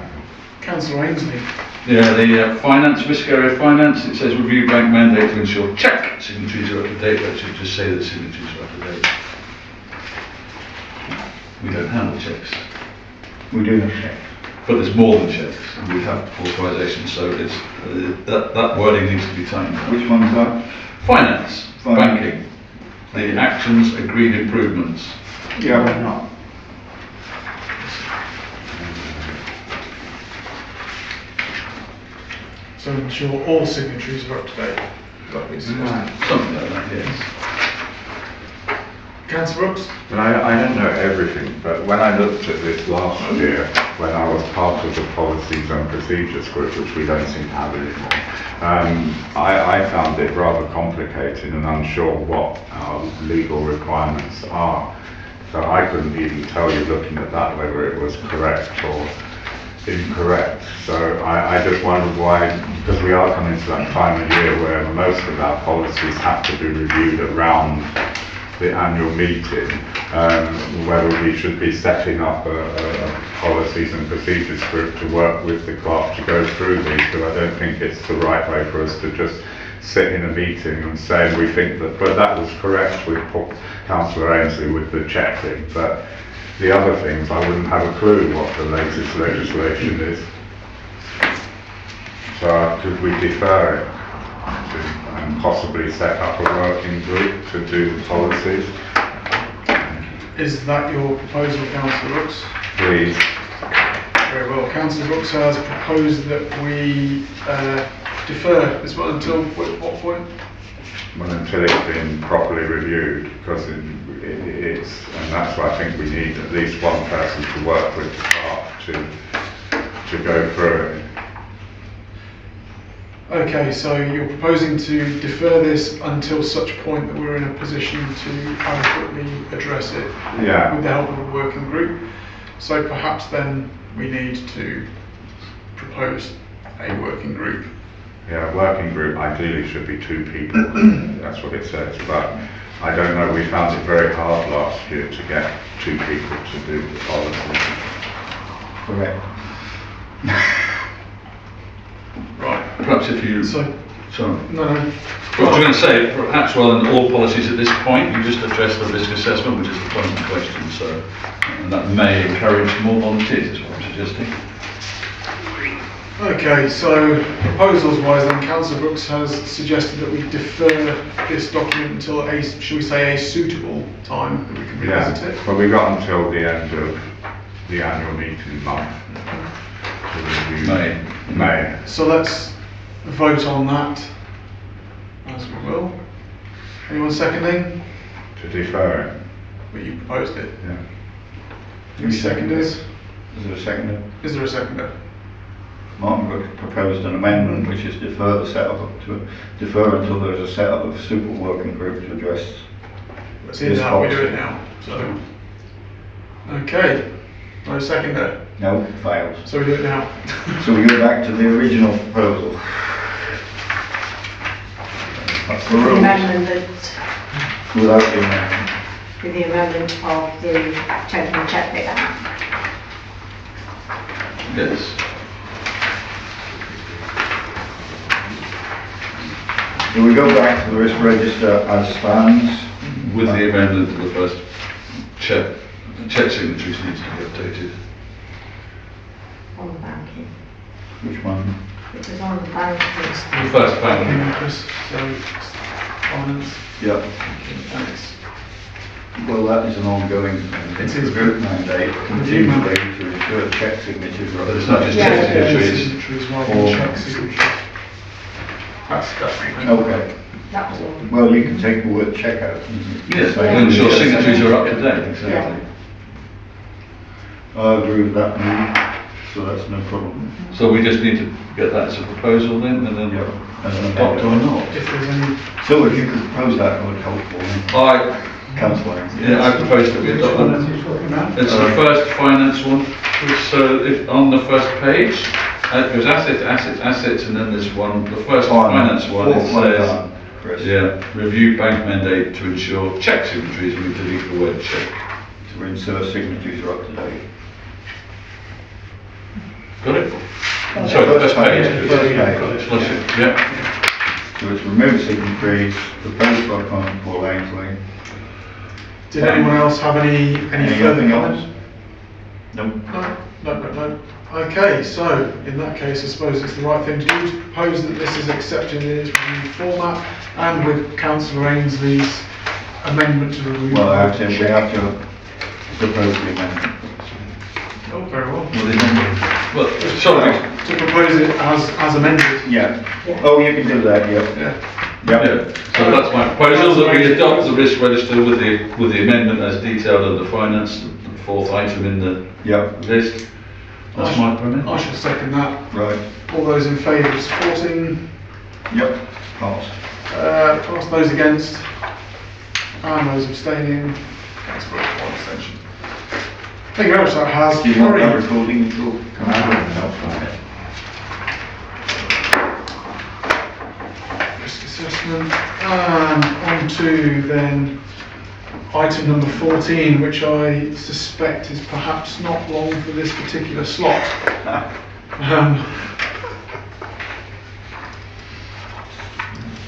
Speaker 5: Councillor Ainsley.
Speaker 9: Yeah, the finance, risk area finance, it says review bank mandate to ensure check signatories are up to date. That should just say that signatories are up to date. We don't handle checks,
Speaker 1: We do have checks.
Speaker 9: but there's more than checks, and we have authorisation, so it's, that wording needs to be tightened.
Speaker 1: Which one's that?
Speaker 9: Finance,
Speaker 1: Finance.
Speaker 9: banking, the actions agreed improvements.
Speaker 1: Yeah, why not?
Speaker 5: So ensure all signatories are up to date. That is
Speaker 9: Something like that, yes.
Speaker 5: Councillor Brooks.
Speaker 6: But I don't know everything, but when I looked at this last year, when I was part of the policies and procedures group, which we don't seem to have anymore, I found it rather complicated and unsure what our legal requirements are. So I couldn't even tell you, looking at that, whether it was correct or incorrect. So I just wondered why, because we are coming to that time of year where most of our policies have to be reviewed around the annual meeting, whether we should be setting up a policies and procedures group to work with the clerk to go through these, because I don't think it's the right way for us to just sit in a meeting and say we think that, but that was correct with Councillor Ainsley with the check thing, but the other things I wouldn't have a clue what the latest legislation is. So could we defer it and possibly set up a working group to do the policies?
Speaker 5: Is that your proposal, Councillor Brooks?
Speaker 6: Please.
Speaker 5: Very well. Councillor Brooks has proposed that we defer as well until what point?
Speaker 6: Well, until it's been properly reviewed, because it's, and that's why I think we need at least one person to work with the clerk to go through it.
Speaker 5: Okay, so you're proposing to defer this until such point that we're in a position to adequately address it with the help of a working group. So perhaps then we need to propose a working group.
Speaker 6: Yeah, working group ideally should be 2 people, that's what it says, but I don't know, we found it very hard last year to get 2 people to do the policy.
Speaker 1: Correct.
Speaker 5: Right.
Speaker 9: Perhaps if you,
Speaker 5: So,
Speaker 9: sorry.
Speaker 5: no.
Speaker 9: Well, I was going to say, perhaps rather than all policies at this point, you just address the risk assessment, which is the point of question, so, and that may encourage more volunteers, is what I'm suggesting.
Speaker 5: Okay, so proposals wise then, Councillor Brooks has suggested that we defer this document until a, shall we say, a suitable time that we can revisit it.
Speaker 6: Well, we got until the end of the annual meeting month. To review May.
Speaker 5: So let's vote on that, as we will. Anyone seconding?
Speaker 6: To defer it.
Speaker 5: But you proposed it.
Speaker 6: Yeah.
Speaker 5: Any seconders?
Speaker 1: Is there a seconder?
Speaker 5: Is there a seconder?
Speaker 1: Martin proposed an amendment which is defer until there is a set up of a super working group to address.
Speaker 5: See now, we do it now. So, okay, no seconder.
Speaker 1: No, it fails.
Speaker 5: So we do it now.
Speaker 1: So we go back to the original proposal. That's the
Speaker 4: The
Speaker 1: rules.
Speaker 4: amendment that,
Speaker 1: Without the amendment.
Speaker 4: with the amendment of the taking the cheque bit out.
Speaker 9: Yes.
Speaker 1: So we go back to the risk register as stands.
Speaker 9: With the amendment to the first cheque signatories needs to be updated.
Speaker 4: On the banking.
Speaker 1: Which one?
Speaker 4: It was on the banking.
Speaker 9: The first banking.
Speaker 5: Chris, so it's finance.
Speaker 1: Yep.
Speaker 5: And it's
Speaker 1: Well, that is an ongoing thing.
Speaker 5: It is.
Speaker 1: Group mandate continually to ensure cheque signatures are.
Speaker 9: But it's not just
Speaker 4: Yeah.
Speaker 9: cheque signatories.
Speaker 5: signatories rather than
Speaker 1: Or-
Speaker 5: cheque signatures. That's
Speaker 1: Okay.
Speaker 4: That was all.
Speaker 1: Well, you can take the word check out.
Speaker 9: Yes,
Speaker 1: Say-
Speaker 9: to ensure signatories are up to date, exactly.
Speaker 1: I agree with that move, so that's no problem.
Speaker 9: So we just need to get that as a proposal then, and then
Speaker 1: Yep. As an
Speaker 9: adopt or
Speaker 1: amendment.
Speaker 9: not.
Speaker 5: If there's any,
Speaker 1: So if you could propose that, it would help for me. Councillor.
Speaker 9: I propose that we adopt that.
Speaker 8: What are you talking about?
Speaker 9: It's the first finance one, so if on the first page, it goes assets, and then there's one, the first finance one, it
Speaker 1: Fourth one
Speaker 9: says,
Speaker 1: down, Chris.
Speaker 9: yeah, review bank mandate to ensure cheque signatories, and we delete the word cheque.
Speaker 1: To ensure signatures are up to date.
Speaker 9: Got it? Sorry, the first page.
Speaker 1: First page.
Speaker 9: Flush it, yeah.
Speaker 1: So it's remove signatories, proposed by Constable Ainsley.
Speaker 5: did anyone else have any further
Speaker 1: Anything
Speaker 5: comments?
Speaker 1: else? Nope.
Speaker 5: No. Okay, so in that case, I suppose it's the right thing to do to propose that this is accepted in its reviewed format and with Councillor Ainsley's amendment to the review.
Speaker 1: Well, we have to propose the amendment.
Speaker 5: Oh, very well.
Speaker 9: Well, sorry,
Speaker 5: To propose it as amended.
Speaker 1: Yeah. Oh, you can do that, yeah.
Speaker 5: Yeah.
Speaker 9: yeah, so that's my proposal, that we adopt the risk register with the amendment as detailed under finance, the fourth item in the
Speaker 1: Yep,
Speaker 9: list. That's my comment.
Speaker 5: I shall second that.
Speaker 1: right.
Speaker 5: All those in favour of supporting,
Speaker 1: Yep, pass.
Speaker 5: pass those against, and those abstaining. That's for one abstention. Thank you very much, that has
Speaker 1: Do you want that
Speaker 5: carried.
Speaker 1: recording to come out?
Speaker 5: Risk assessment, and on to then item number 14, which I suspect is perhaps not long for this particular slot.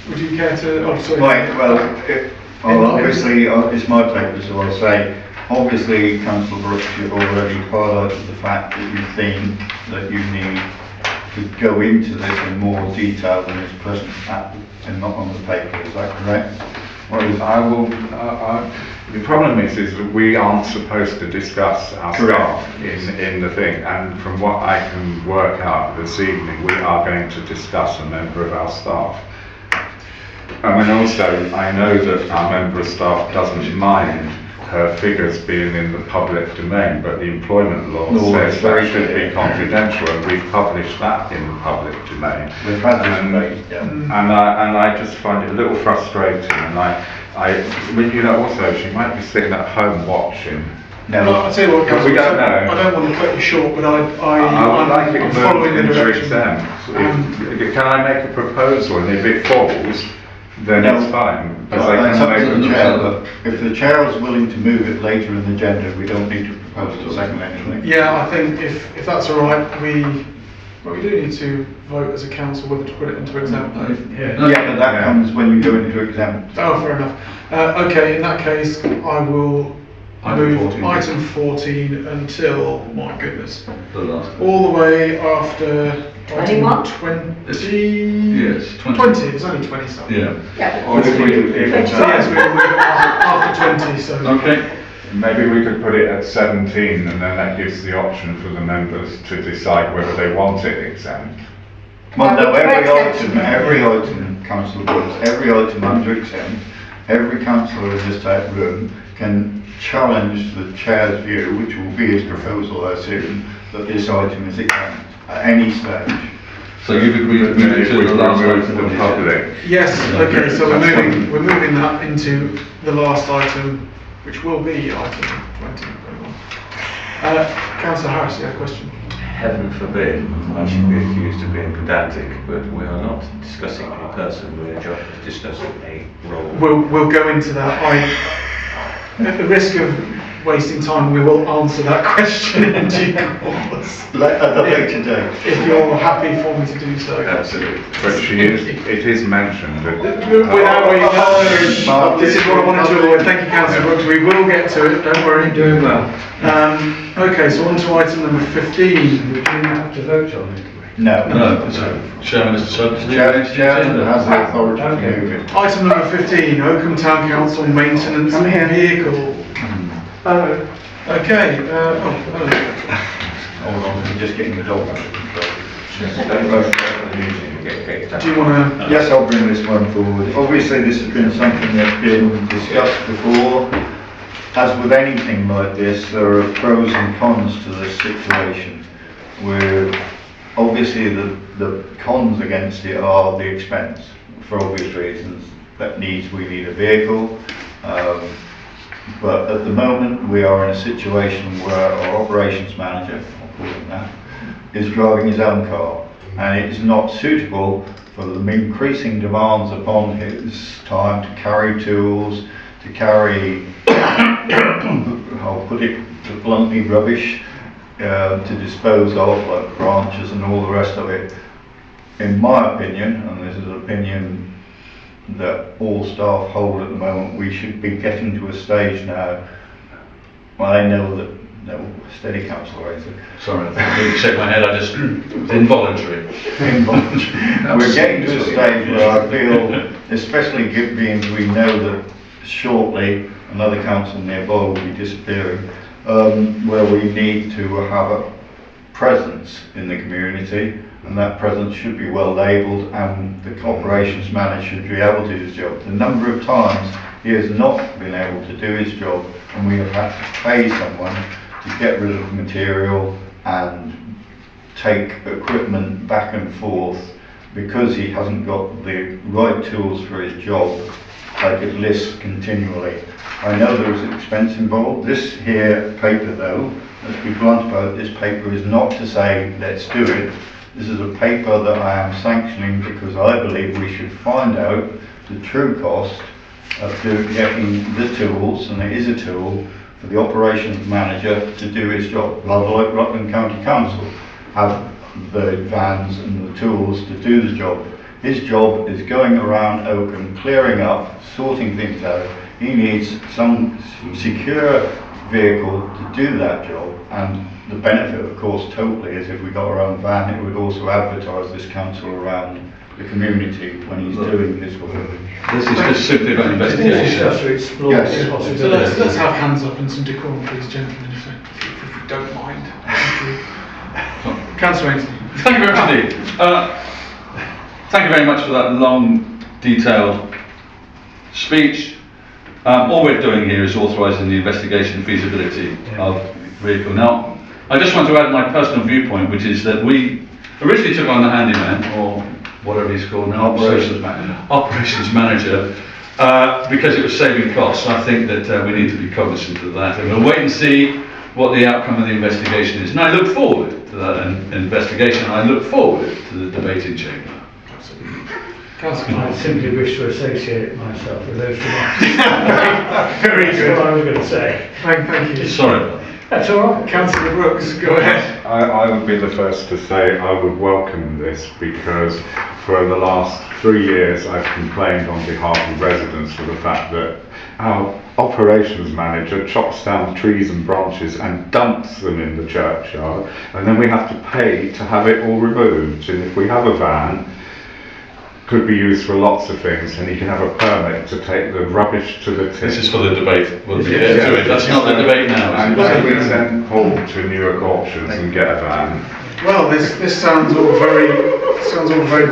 Speaker 5: Would you care to, oh sorry.
Speaker 1: Right, well, obviously, it's my pleasure, so I'll say, obviously, Councillor Brooks, you've already highlighted the fact that you think that you need to go into this in more detail than is present and not on the paper, is that correct?
Speaker 6: Well, I will, the problem is that we aren't supposed to discuss our staff in the thing, and from what I can work out this evening, we are going to discuss a member of our staff. And also, I know that our member of staff doesn't mind her figures being in the public domain, but the employment law says that should be confidential, and we've published that in the public domain.
Speaker 1: We've had this debate, yeah.
Speaker 6: And I just find it a little frustrating, and I mean, you know, also she might be sitting at home watching.
Speaker 5: Well, I'll tell you what,
Speaker 6: But we don't know.
Speaker 5: I don't want to cut you short, but
Speaker 6: I would like it
Speaker 5: I'm following the
Speaker 6: moved into
Speaker 5: direction.
Speaker 6: exempt. Can I make a proposal, and if it falls, then
Speaker 1: No.
Speaker 6: it's fine. Because
Speaker 1: It's
Speaker 6: I
Speaker 1: up to
Speaker 6: can
Speaker 1: the
Speaker 6: make
Speaker 1: chair, but if the chair is willing to move it later in the agenda, we don't need to propose to second anything.
Speaker 5: Yeah, I think if that's all right, we do need to vote as a council whether to put it into exempt.
Speaker 1: Yeah, but that comes when you go into exempt.
Speaker 5: Oh, fair enough. Okay, in that case, I will
Speaker 9: Item
Speaker 5: move
Speaker 9: 14.
Speaker 5: item 14 until, my goodness,
Speaker 9: The last.
Speaker 5: all the way after item
Speaker 4: 21?
Speaker 5: 20.
Speaker 9: Yes, 20.
Speaker 5: 20, it's only 20 something.
Speaker 9: Yeah,
Speaker 4: Yeah,
Speaker 6: Or if we-
Speaker 5: So yes, we after 20, so.
Speaker 9: okay.
Speaker 6: Maybe we could put it at 17, and then that gives the option for the members to decide whether they want it exempt.
Speaker 1: Well, no, every item, Councillor Brooks, every item under exempt, every councillor in this type room can challenge the chair's view, which will be his proposal, I assume, that this item is exempt at any stage.
Speaker 9: So you've agreed to
Speaker 6: But
Speaker 9: move
Speaker 6: then
Speaker 9: it
Speaker 6: if
Speaker 9: to
Speaker 6: we
Speaker 9: the last
Speaker 6: remove
Speaker 9: item
Speaker 6: the
Speaker 9: on the
Speaker 6: public,
Speaker 9: agenda.
Speaker 5: Yes, okay, so
Speaker 6: That's
Speaker 5: we're moving that into the last item, which will be item 2021. Councillor Harris, you had a question?
Speaker 7: Heaven forbid I should be accused of being pedantic, but we are not discussing a person, we are just discussing a role.
Speaker 5: We'll go into that. At the risk of wasting time, we will answer that question in due course.
Speaker 1: At a later date.
Speaker 5: If you're happy for me to do so.
Speaker 6: Absolutely. But it is mentioned.
Speaker 5: Without this is what I wanted to avoid. Thank you, Councillor Brooks. We will get to it, don't worry.
Speaker 8: Doing well.
Speaker 5: Okay, so on to item number 15.
Speaker 8: Would you have to vote on it?
Speaker 1: No.
Speaker 9: No, so Chairman is decided to leave it.
Speaker 1: Chairman has the authority to move it.
Speaker 5: Item number 15, Oakham Town Council maintenance vehicle. Okay, hello.
Speaker 1: Hold on, I'm just getting the dog out of control.
Speaker 5: Do you want to?
Speaker 1: Yes, I'll bring this one forward. Obviously, this has been something that's been discussed before. As with anything like this, there are pros and cons to this situation. Where obviously the cons against it are the expense, for obvious reasons. We need a vehicle. But at the moment, we are in a situation where our operations manager, I'll call him that, is driving his own car, and it is not suitable for the increasing demands upon his time to carry tools, to carry, I'll put it bluntly, rubbish, to dispose of, like branches and all the rest of it. In my opinion, and this is an opinion that all staff hold at the moment, we should be getting to a stage now. Well, I know that, no, steady, Councillor Razor.
Speaker 9: Sorry, I didn't shake my head, it's involuntary.
Speaker 1: We're getting to a stage where I feel, especially being we know that shortly another council nearby will be disappearing, where we need to have a presence in the community, and that presence should be well labelled, and the operations manager should be able to do his job. The number of times he has not been able to do his job, and we have had to pay someone to get rid of material and take equipment back and forth because he hasn't got the right tools for his job, I could list continually. I know there is expense involved. This here paper though, let's be blunt about it, this paper is not to say let's do it. This is a paper that I am sanctioning because I believe we should find out the true cost of getting the tools, and it is a tool, for the operations manager to do his job. Rather like Rutland County Council have the vans and the tools to do the job. His job is going around Oakham, clearing up, sorting things out. He needs some secure vehicle to do that job, and the benefit, of course, totally is if we got our own van, it would also advertise this council around the community when he's doing this work.
Speaker 9: This is just simply about investigation.
Speaker 8: Just to explore
Speaker 1: Yes.
Speaker 8: the
Speaker 5: So
Speaker 8: possibilities.
Speaker 5: let's have hands up and some decorum, please, gentlemen, if you don't mind. Thank you. Councillor Ainsley.
Speaker 9: Thank you very much indeed. Thank you very much for that long, detailed speech. All we're doing here is authorising the investigation feasibility of vehicle. Now, I just want to add my personal viewpoint, which is that we originally took on the handyman, or whatever he's called now, operations manager, because it was saving costs. I think that we need to be cognizant of that, and we'll wait and see what the outcome of the investigation is. And I look forward to that investigation. I look forward to the debate in chamber.
Speaker 5: Councillor.
Speaker 8: I simply wish to associate myself with those remarks.
Speaker 5: Very
Speaker 8: That's
Speaker 5: good.
Speaker 8: what I was going to say.
Speaker 5: Thank you.
Speaker 9: Sorry about that.
Speaker 8: That's all right.
Speaker 5: Councillor Brooks, go ahead.
Speaker 6: I would be the first to say I would welcome this, because for the last 3 years I've complained on behalf of residents for the fact that our operations manager chops down trees and branches and dumps them in the churchyard, and then we have to pay to have it all removed. And if we have a van, could be used for lots of things, and you can have a permit to take the rubbish to the tip.
Speaker 9: This is for the debate. We'll be here to it. That's not the debate now.
Speaker 6: And
Speaker 9: is
Speaker 6: then
Speaker 9: it?
Speaker 6: we send Paul to Newark Auctions and get a van.
Speaker 5: Well, this sounds all very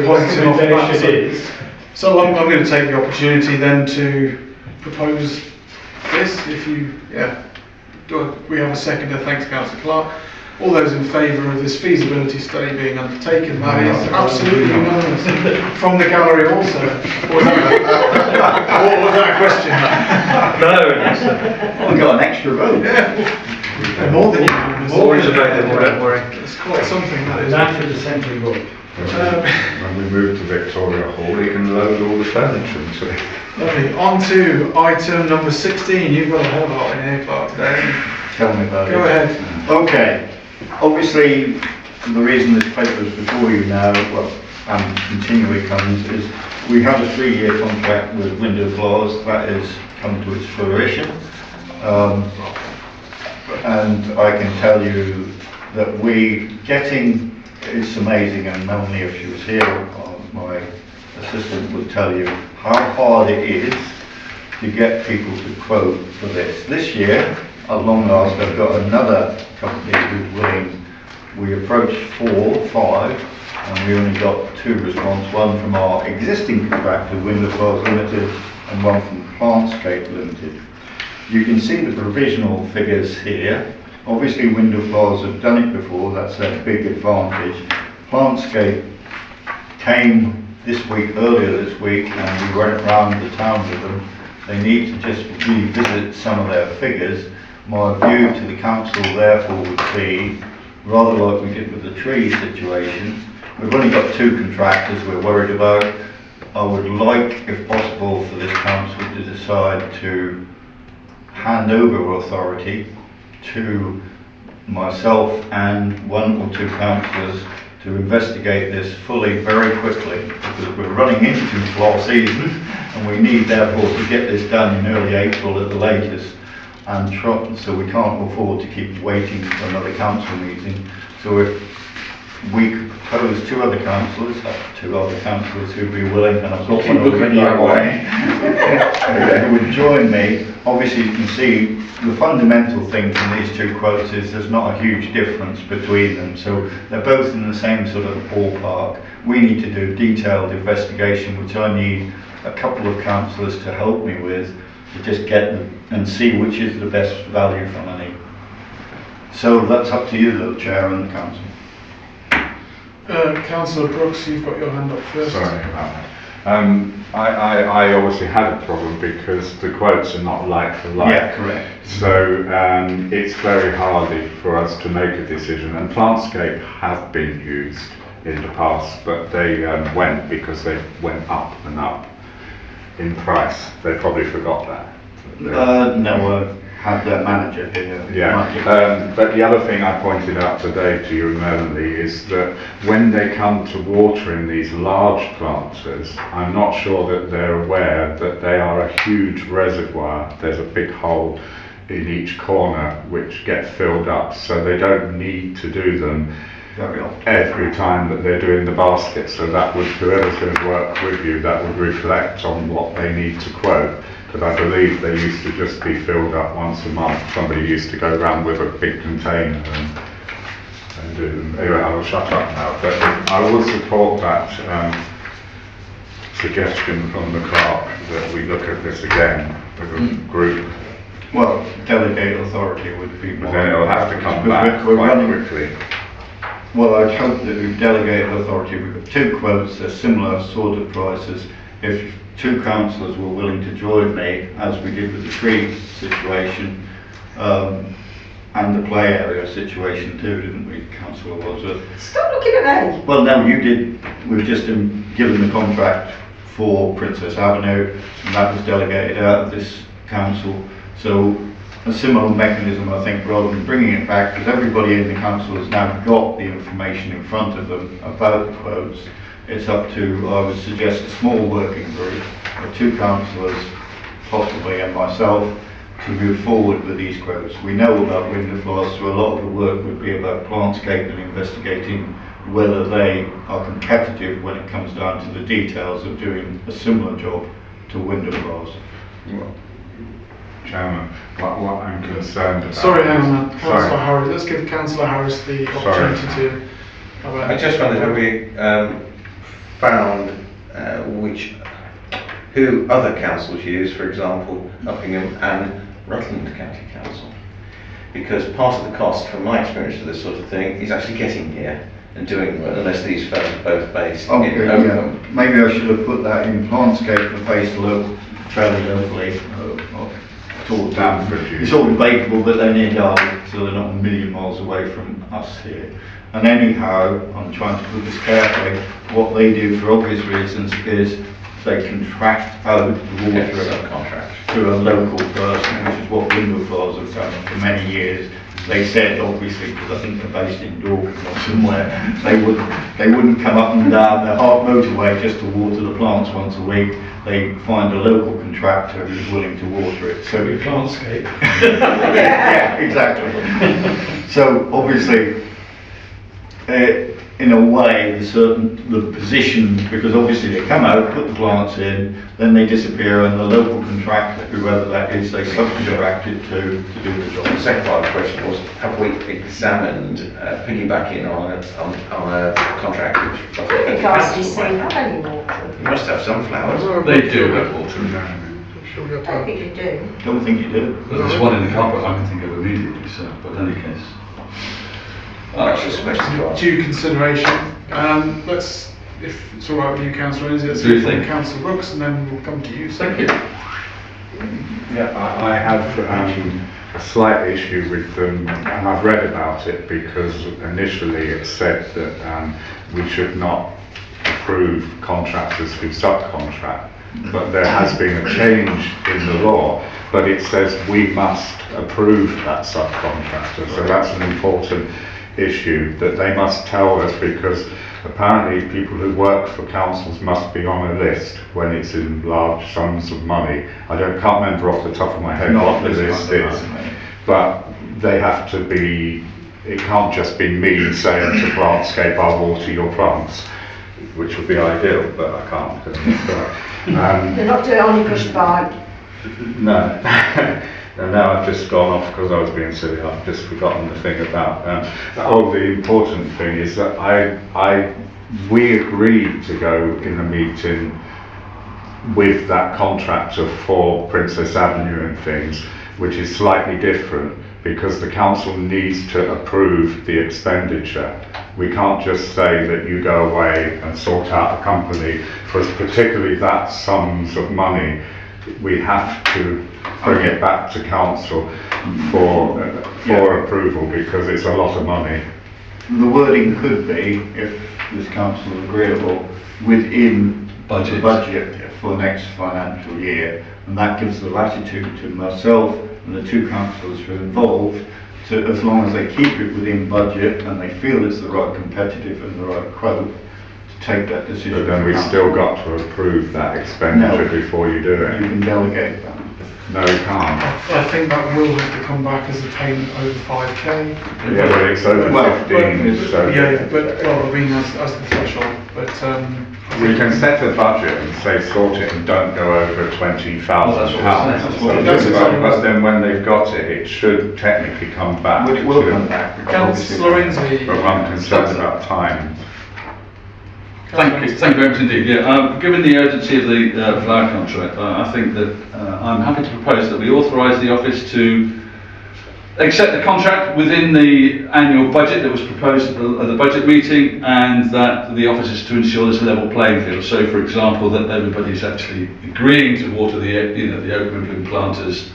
Speaker 5: positive off the bat.
Speaker 8: Recommendation is.
Speaker 5: So I'm going to take the opportunity then to propose this. If you, we have a seconder. Thanks, Councillor Clark. All those in favour of this feasibility study being undertaken, that is absolutely unanimous. From the gallery also. Or was that a question?
Speaker 8: No.
Speaker 1: We've got an extra vote.
Speaker 5: Yeah. More than unanimous.
Speaker 8: More is available, don't worry.
Speaker 5: It's quite something, that is.
Speaker 8: That is essentially good.
Speaker 6: When we move to Victoria Hall, he can load all the furniture into it.
Speaker 5: Lovely. On to item number 16. You've got a hell of a lot in here, Clark, today.
Speaker 1: Tell me about it.
Speaker 5: Go ahead.
Speaker 1: Okay, obviously, the reason this paper is before you now, well, and continually comes, is we have a 3-year contract with Window Floors that has come to its fruition. And I can tell you that it's amazing, and Melanie, if she was here, my assistant would tell you how hard it is to get people to quote for this. This year, at long last, I've got another company who's willing. We approached 4 or 5, and we only got 2 responses, one from our existing contractor, Window Floors Limited, and one from Plantscape Limited. You can see the provisional figures here. Obviously, Window Floors have done it before, that's their big advantage. Plantscape came earlier this week, and we went around the town with them. They need to just revisit some of their figures. My view to the council, therefore, would be, rather like we did with the tree situation, we've only got 2 contractors we're worried about. I would like, if possible, for this council to decide to hand over authority to myself and 1 or 2 councillors to investigate this fully very quickly, because we're running into flood season and we need therefore to get this done in early April at the latest, and so we can't afford to keep waiting for another council meeting. So if we could propose 2 other councillors who'd be willing, and I've got one already away, who would join me. Obviously you can see the fundamental thing from these 2 quotes is there's not a huge difference between them, so they're both in the same sort of ballpark. We need to do detailed investigation, which I need a couple of councillors to help me with, to just get them and see which is the best value for money. So that's up to you, though, Chair and the Council.
Speaker 5: Councillor Brooks, you've got your hand up first.
Speaker 6: Sorry about that. I obviously had a problem because the quotes are not like for like.
Speaker 1: Yeah, correct.
Speaker 6: So it's very hardy for us to make a decision, and Plantscape have been used in the past, but they went because they went up and up in price. They probably forgot that.
Speaker 1: No, I had their manager here.
Speaker 6: Yeah, but the other thing I pointed out today to you, Melanie, is that when they come to watering these large planters, I'm not sure that they're aware that they are a huge reservoir. There's a big hole in each corner which get filled up, so they don't need to do them every time that they're doing the basket. So that would, whoever's going to work with you, that would reflect on what they need to quote. But I believe they used to just be filled up once a month. Somebody used to go around with a big container and do them. Anyway, I will shut up now. But I will support that suggestion from the clerk that we look at this again with a group.
Speaker 1: Well, delegate authority would be more.
Speaker 6: But then it'll have to come back quite quickly.
Speaker 1: Well, I'd hope that we delegate authority. We've got 2 quotes, they're similar sort of prices. If 2 councillors were willing to join me, as we did with the tree situation, and the play area situation too, didn't we, Councillor Wadsworth?
Speaker 4: Stop looking at me.
Speaker 1: Well, no, you did. We've just given the contract for Princess Avenue, and that was delegated out of this council. So a similar mechanism, I think, rather than bringing it back, because everybody in the council has now got the information in front of them about the quotes. It's up to, I would suggest, a small working group of 2 councillors, possibly, and myself, to move forward with these quotes. We know about window floors, so a lot of the work would be about Plantscape and investigating whether they are competitive when it comes down to the details of doing a similar job to window floors.
Speaker 6: Well, Chairman, what I'm concerned about...
Speaker 5: Sorry, hang on, Councillor Harris. Let's give Councillor Harris the opportunity to...
Speaker 10: I just wondered, have we found who other councils use, for example, Uppingham and Rutland County Council? Because part of the cost, from my experience of this sort of thing, is actually getting here and doing it, unless these firms are both based in Oakham.
Speaker 1: Yeah. Maybe I should have put that in Plantscape, the face look fairly locally. it's all
Speaker 6: Dampened.
Speaker 1: it's all debatable, but they're near Derby, so they're not a million miles away from us here. And anyhow, I'm trying to put this carefully, what they do for obvious reasons is they contract out the water
Speaker 10: Subcontract.
Speaker 1: to a local person, which is what Windward have done for many years. They said, obviously, because I think they're based in Dorking or somewhere, they wouldn't come up and down the Hart motorway just to water the plants once a week. They find a local contractor who's willing to water it. So
Speaker 8: We can't escape.
Speaker 1: yeah, exactly. So obviously, in a way, the position, because obviously they come out, put the plants in, then they disappear, and the local contractor, whoever that is, they subcontract it to do the job.
Speaker 10: The second part of the question was, have we examined piggybacking on a contract which...
Speaker 4: I think RCC have any water.
Speaker 10: You must have some flowers.
Speaker 9: They do have water.
Speaker 4: I think you do.
Speaker 1: Don't think you do.
Speaker 9: But there's one in the car park I can think of immediately, so, but in any case.
Speaker 10: That's just a question to ask.
Speaker 5: Due consideration, let's, if it's all right with you, Councillor, is it?
Speaker 9: Do you think?
Speaker 5: Councillor Brooks, and then we'll come to you.
Speaker 9: Thank you.
Speaker 6: Yeah, I have a slight issue with them, and I've read about it because initially it said that we should not approve contractors who subcontract, but there has been a change in the law, but it says we must approve that subcontractor, so that's an important issue that they must tell us, because apparently people who work for councils must be on a list when it's in large sums of money. I can't remember off the top of my head what the list is, but they have to be, it can't just be me saying to Plantscape, I'll water your plants, which would be ideal, but I can't.
Speaker 4: They're not doing it on your push bike.
Speaker 6: No. And now I've just gone off because I was being silly. I've just forgotten the thing about. The important thing is that we agreed to go in a meeting with that contractor for Princess Avenue and things, which is slightly different because the council needs to approve the expenditure. We can't just say that you go away and sort out a company for particularly that sums of money. We have to bring it back to council for approval because it's a lot of money.
Speaker 1: The wording could be, if this council is agreeable, within the budget for next financial year, and that gives the latitude to myself and the two councillors who are involved to, as long as they keep it within budget and they feel it's the right competitive and the right quote, to take that decision.
Speaker 6: But then we've still got to approve that expenditure before you do it.
Speaker 1: You can delegate that.
Speaker 6: No, you can't.
Speaker 5: I think that will have to come back as a payment over 5k.
Speaker 6: Yeah, but it's over 15, so...
Speaker 5: Yeah, but, well, I mean, as the threshold, but...
Speaker 6: we can set a budget and say sort it and don't go over £20,000. But then when they've got it, it should technically come back.
Speaker 1: It will come back.
Speaker 5: Councillor Ainsley.
Speaker 6: But I'm concerned about time.
Speaker 9: Thank you very much indeed. Yeah, given the urgency of the flower contract, I think that I'm happy to propose that we authorise the office to accept the contract within the annual budget that was proposed at the budget meeting, and that the office is to ensure there's a level playing field. So, for example, that everybody's actually agreeing to water the Oakham and Bloom planters,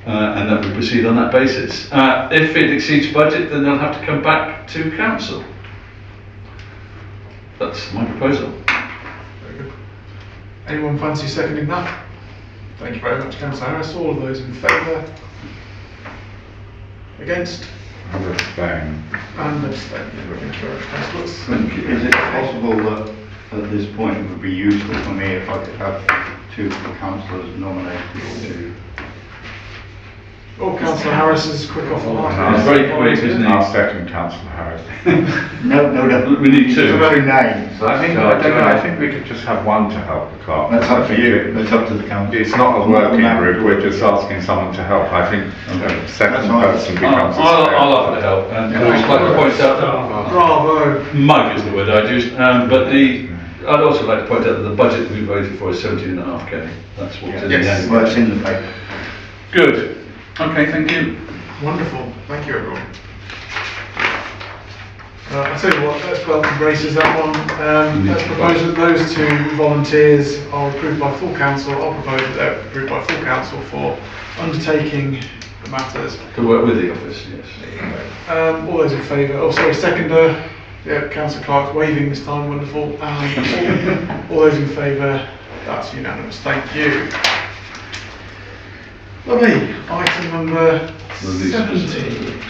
Speaker 9: and that we proceed on that basis. If it exceeds budget, then they'll have to come back to council. That's my proposal.
Speaker 5: Very good. Anyone fancy seconding that? Thank you very much, Councillor Harris. All of those in favour? Against?
Speaker 6: And abstain.
Speaker 5: And abstain. Thank you very much, councillors.
Speaker 1: Thank you. Is it possible that at this point it would be useful for me if I could have two councillors nominated or two?
Speaker 5: Oh, Councillor Harris is quick off the mark.
Speaker 9: It's very quick, isn't it?
Speaker 6: I'll second Councillor Harris.
Speaker 1: No.
Speaker 9: We need two.
Speaker 1: Two names.
Speaker 6: I think we could just have one to help the clerk.
Speaker 1: That's up to you. That's up to the council.
Speaker 6: It's not a working group, we're just asking someone to help. I think the second person becomes a
Speaker 9: I'll offer to help. And I'd just like to point out,
Speaker 5: Bravo.
Speaker 9: mug is the word I used, but I'd also like to point out that the budget that we voted for is 17.5k. That's what's in the
Speaker 5: Yes.
Speaker 9: end.
Speaker 1: Well, it's in the paper.
Speaker 9: Good. Okay, thank you.
Speaker 5: Wonderful. Thank you, everyone. I'll tell you what, let's belt and braces that one. Let's propose that those two volunteers are approved by full council. I'll propose that they're approved by full council for undertaking the matters.
Speaker 9: To work with the office, yes.
Speaker 5: All those in favour? Oh, sorry, seconder. Yeah, Councillor Clark's waving this time. Wonderful. All those in favour? That's unanimous. Thank you. Lovely. Item number 70.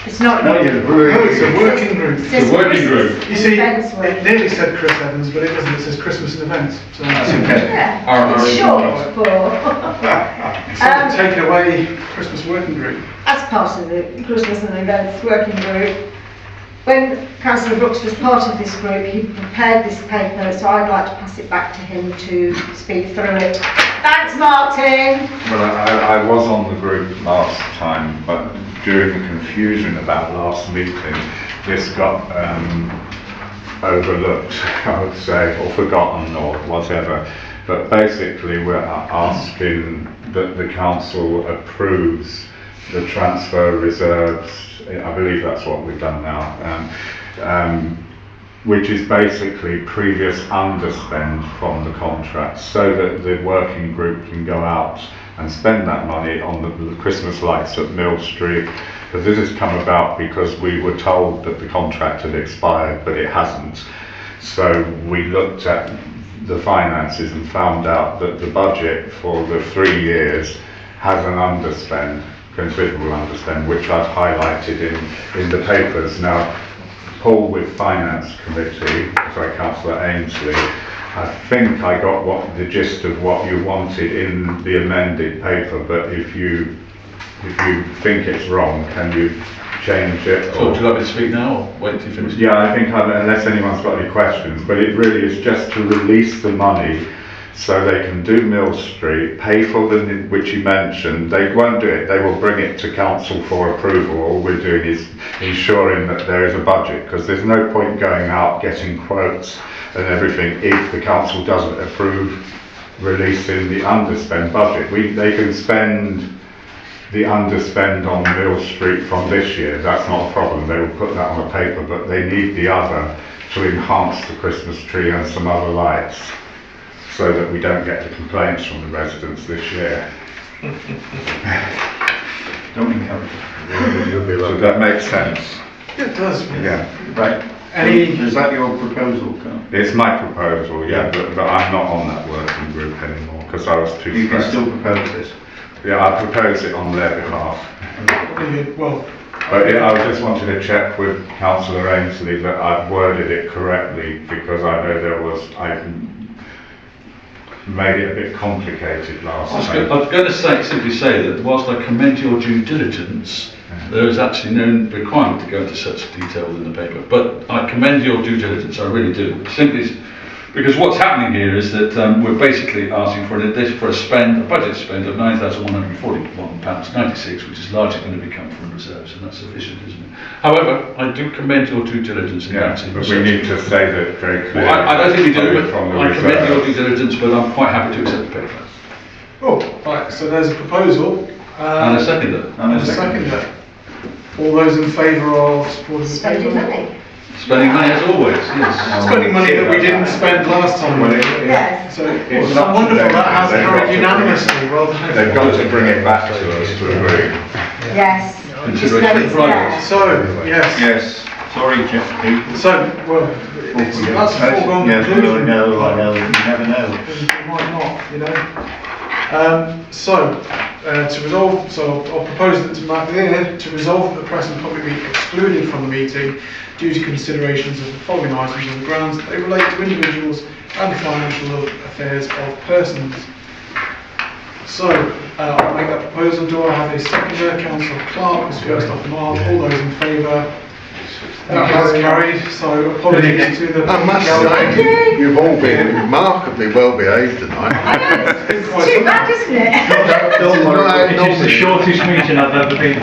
Speaker 4: It's not.
Speaker 5: No, it's a working group.
Speaker 9: It's a working group.
Speaker 5: You see, it nearly said Chris Evans, but it doesn't. It says Christmas and events. So
Speaker 9: That's okay.
Speaker 4: Yeah, it's short for.
Speaker 5: so take away Christmas working group.
Speaker 4: As part of the Christmas and Events Working Group, when Councillor Brooks was part of this group, he prepared this paper, so I'd like to pass it back to him to speak through it. Thanks, Martin.
Speaker 6: Well, I was on the group last time, but during the confusion about last meeting, this got overlooked, I would say, or forgotten or whatever. But basically we're asking that the council approves the transfer reserves. I believe that's what we've done now, which is basically previous underspend from the contract, so that the working group can go out and spend that money on the Christmas lights at Mill Street. But this has come about because we were told that the contract had expired, but it hasn't. So we looked at the finances and found out that the budget for the 3 years has an underspend, considerable underspend, which I've highlighted in the papers. Now, Paul with Finance Committee, sorry, Councillor Ainsley, I think I got the gist of what you wanted in the amended paper, but if you think it's wrong, can you change it?
Speaker 9: So would you like me to speak now or wait till you finish?
Speaker 6: Yeah, I think unless anyone's got any questions, but it really is just to release the money so they can do Mill Street, pay for them, which you mentioned. They won't do it, they will bring it to council for approval. All we're doing is ensuring that there is a budget, because there's no point going out getting quotes and everything if the council doesn't approve releasing the underspend budget. They can spend the underspend on Mill Street from this year, that's not a problem, they will put that on a paper, but they need the other to enhance the Christmas tree and some other lights, so that we don't get the complaints from the residents this year.
Speaker 1: Don't encourage it.
Speaker 6: So that makes sense.
Speaker 5: It does.
Speaker 6: Yeah.
Speaker 1: Right. Is that your proposal, Carl?
Speaker 6: It's my proposal, yeah, but I'm not on that working group anymore because I was too
Speaker 1: You can
Speaker 6: stressed.
Speaker 1: still propose this.
Speaker 6: Yeah, I propose it on their behalf.
Speaker 5: Well,
Speaker 6: But I just wanted to check with Councillor Ainsley that I've worded it correctly, because I know I made it a bit complicated last time.
Speaker 9: I was going to simply say that whilst I commend your due diligence, there is actually no requirement to go into such detail in the paper. But I commend your due diligence, I really do. Simply because what's happening here is that we're basically asking for a budget spend of £9,141.96, which is largely going to be coming from reserves, and that's sufficient, isn't it? However, I do commend your due diligence in
Speaker 6: Yeah,
Speaker 9: that.
Speaker 6: but we need to say that very clearly.
Speaker 9: Well, I don't think we do, but
Speaker 6: from the
Speaker 9: I commend your
Speaker 6: reserves.
Speaker 9: due diligence, but I'm quite happy to accept the paper.
Speaker 5: oh, right, so there's a proposal.
Speaker 9: And a seconder.
Speaker 5: And a seconder. All those in favour of supporting the
Speaker 4: Spending
Speaker 5: paper?
Speaker 4: money.
Speaker 9: Spending money as always, yes.
Speaker 5: Spending money that we didn't spend last time.
Speaker 6: Well,
Speaker 4: Yes.
Speaker 5: So
Speaker 6: It's
Speaker 5: it's
Speaker 6: not
Speaker 5: wonderful,
Speaker 6: today,
Speaker 5: that has
Speaker 6: they've got
Speaker 5: carried
Speaker 6: to
Speaker 5: unanimously, well done.
Speaker 6: They've got to bring it back to us to agree.
Speaker 4: Yes.
Speaker 9: Consideration of progress.
Speaker 5: So, yes.
Speaker 1: Yes. Sorry, Jeff.
Speaker 5: So, well, that's a foregone
Speaker 1: Yes,
Speaker 5: conclusion.
Speaker 1: I know, you never know.
Speaker 5: It might not, you know. To resolve, I'll propose that to resolve that the press and public be excluded from the meeting due to considerations of the following items on the grounds that they relate to individuals and financial affairs of persons. So, I'll make that proposal. Do I have a seconder? Councillor Clark was first off the mark. All those in favour? That has carried. So, apologies to the.
Speaker 2: I must say, you've all been remarkably well behaved tonight.
Speaker 4: It's too bad, isn't it?
Speaker 2: It's not
Speaker 8: It's the shortest meeting I've ever been to.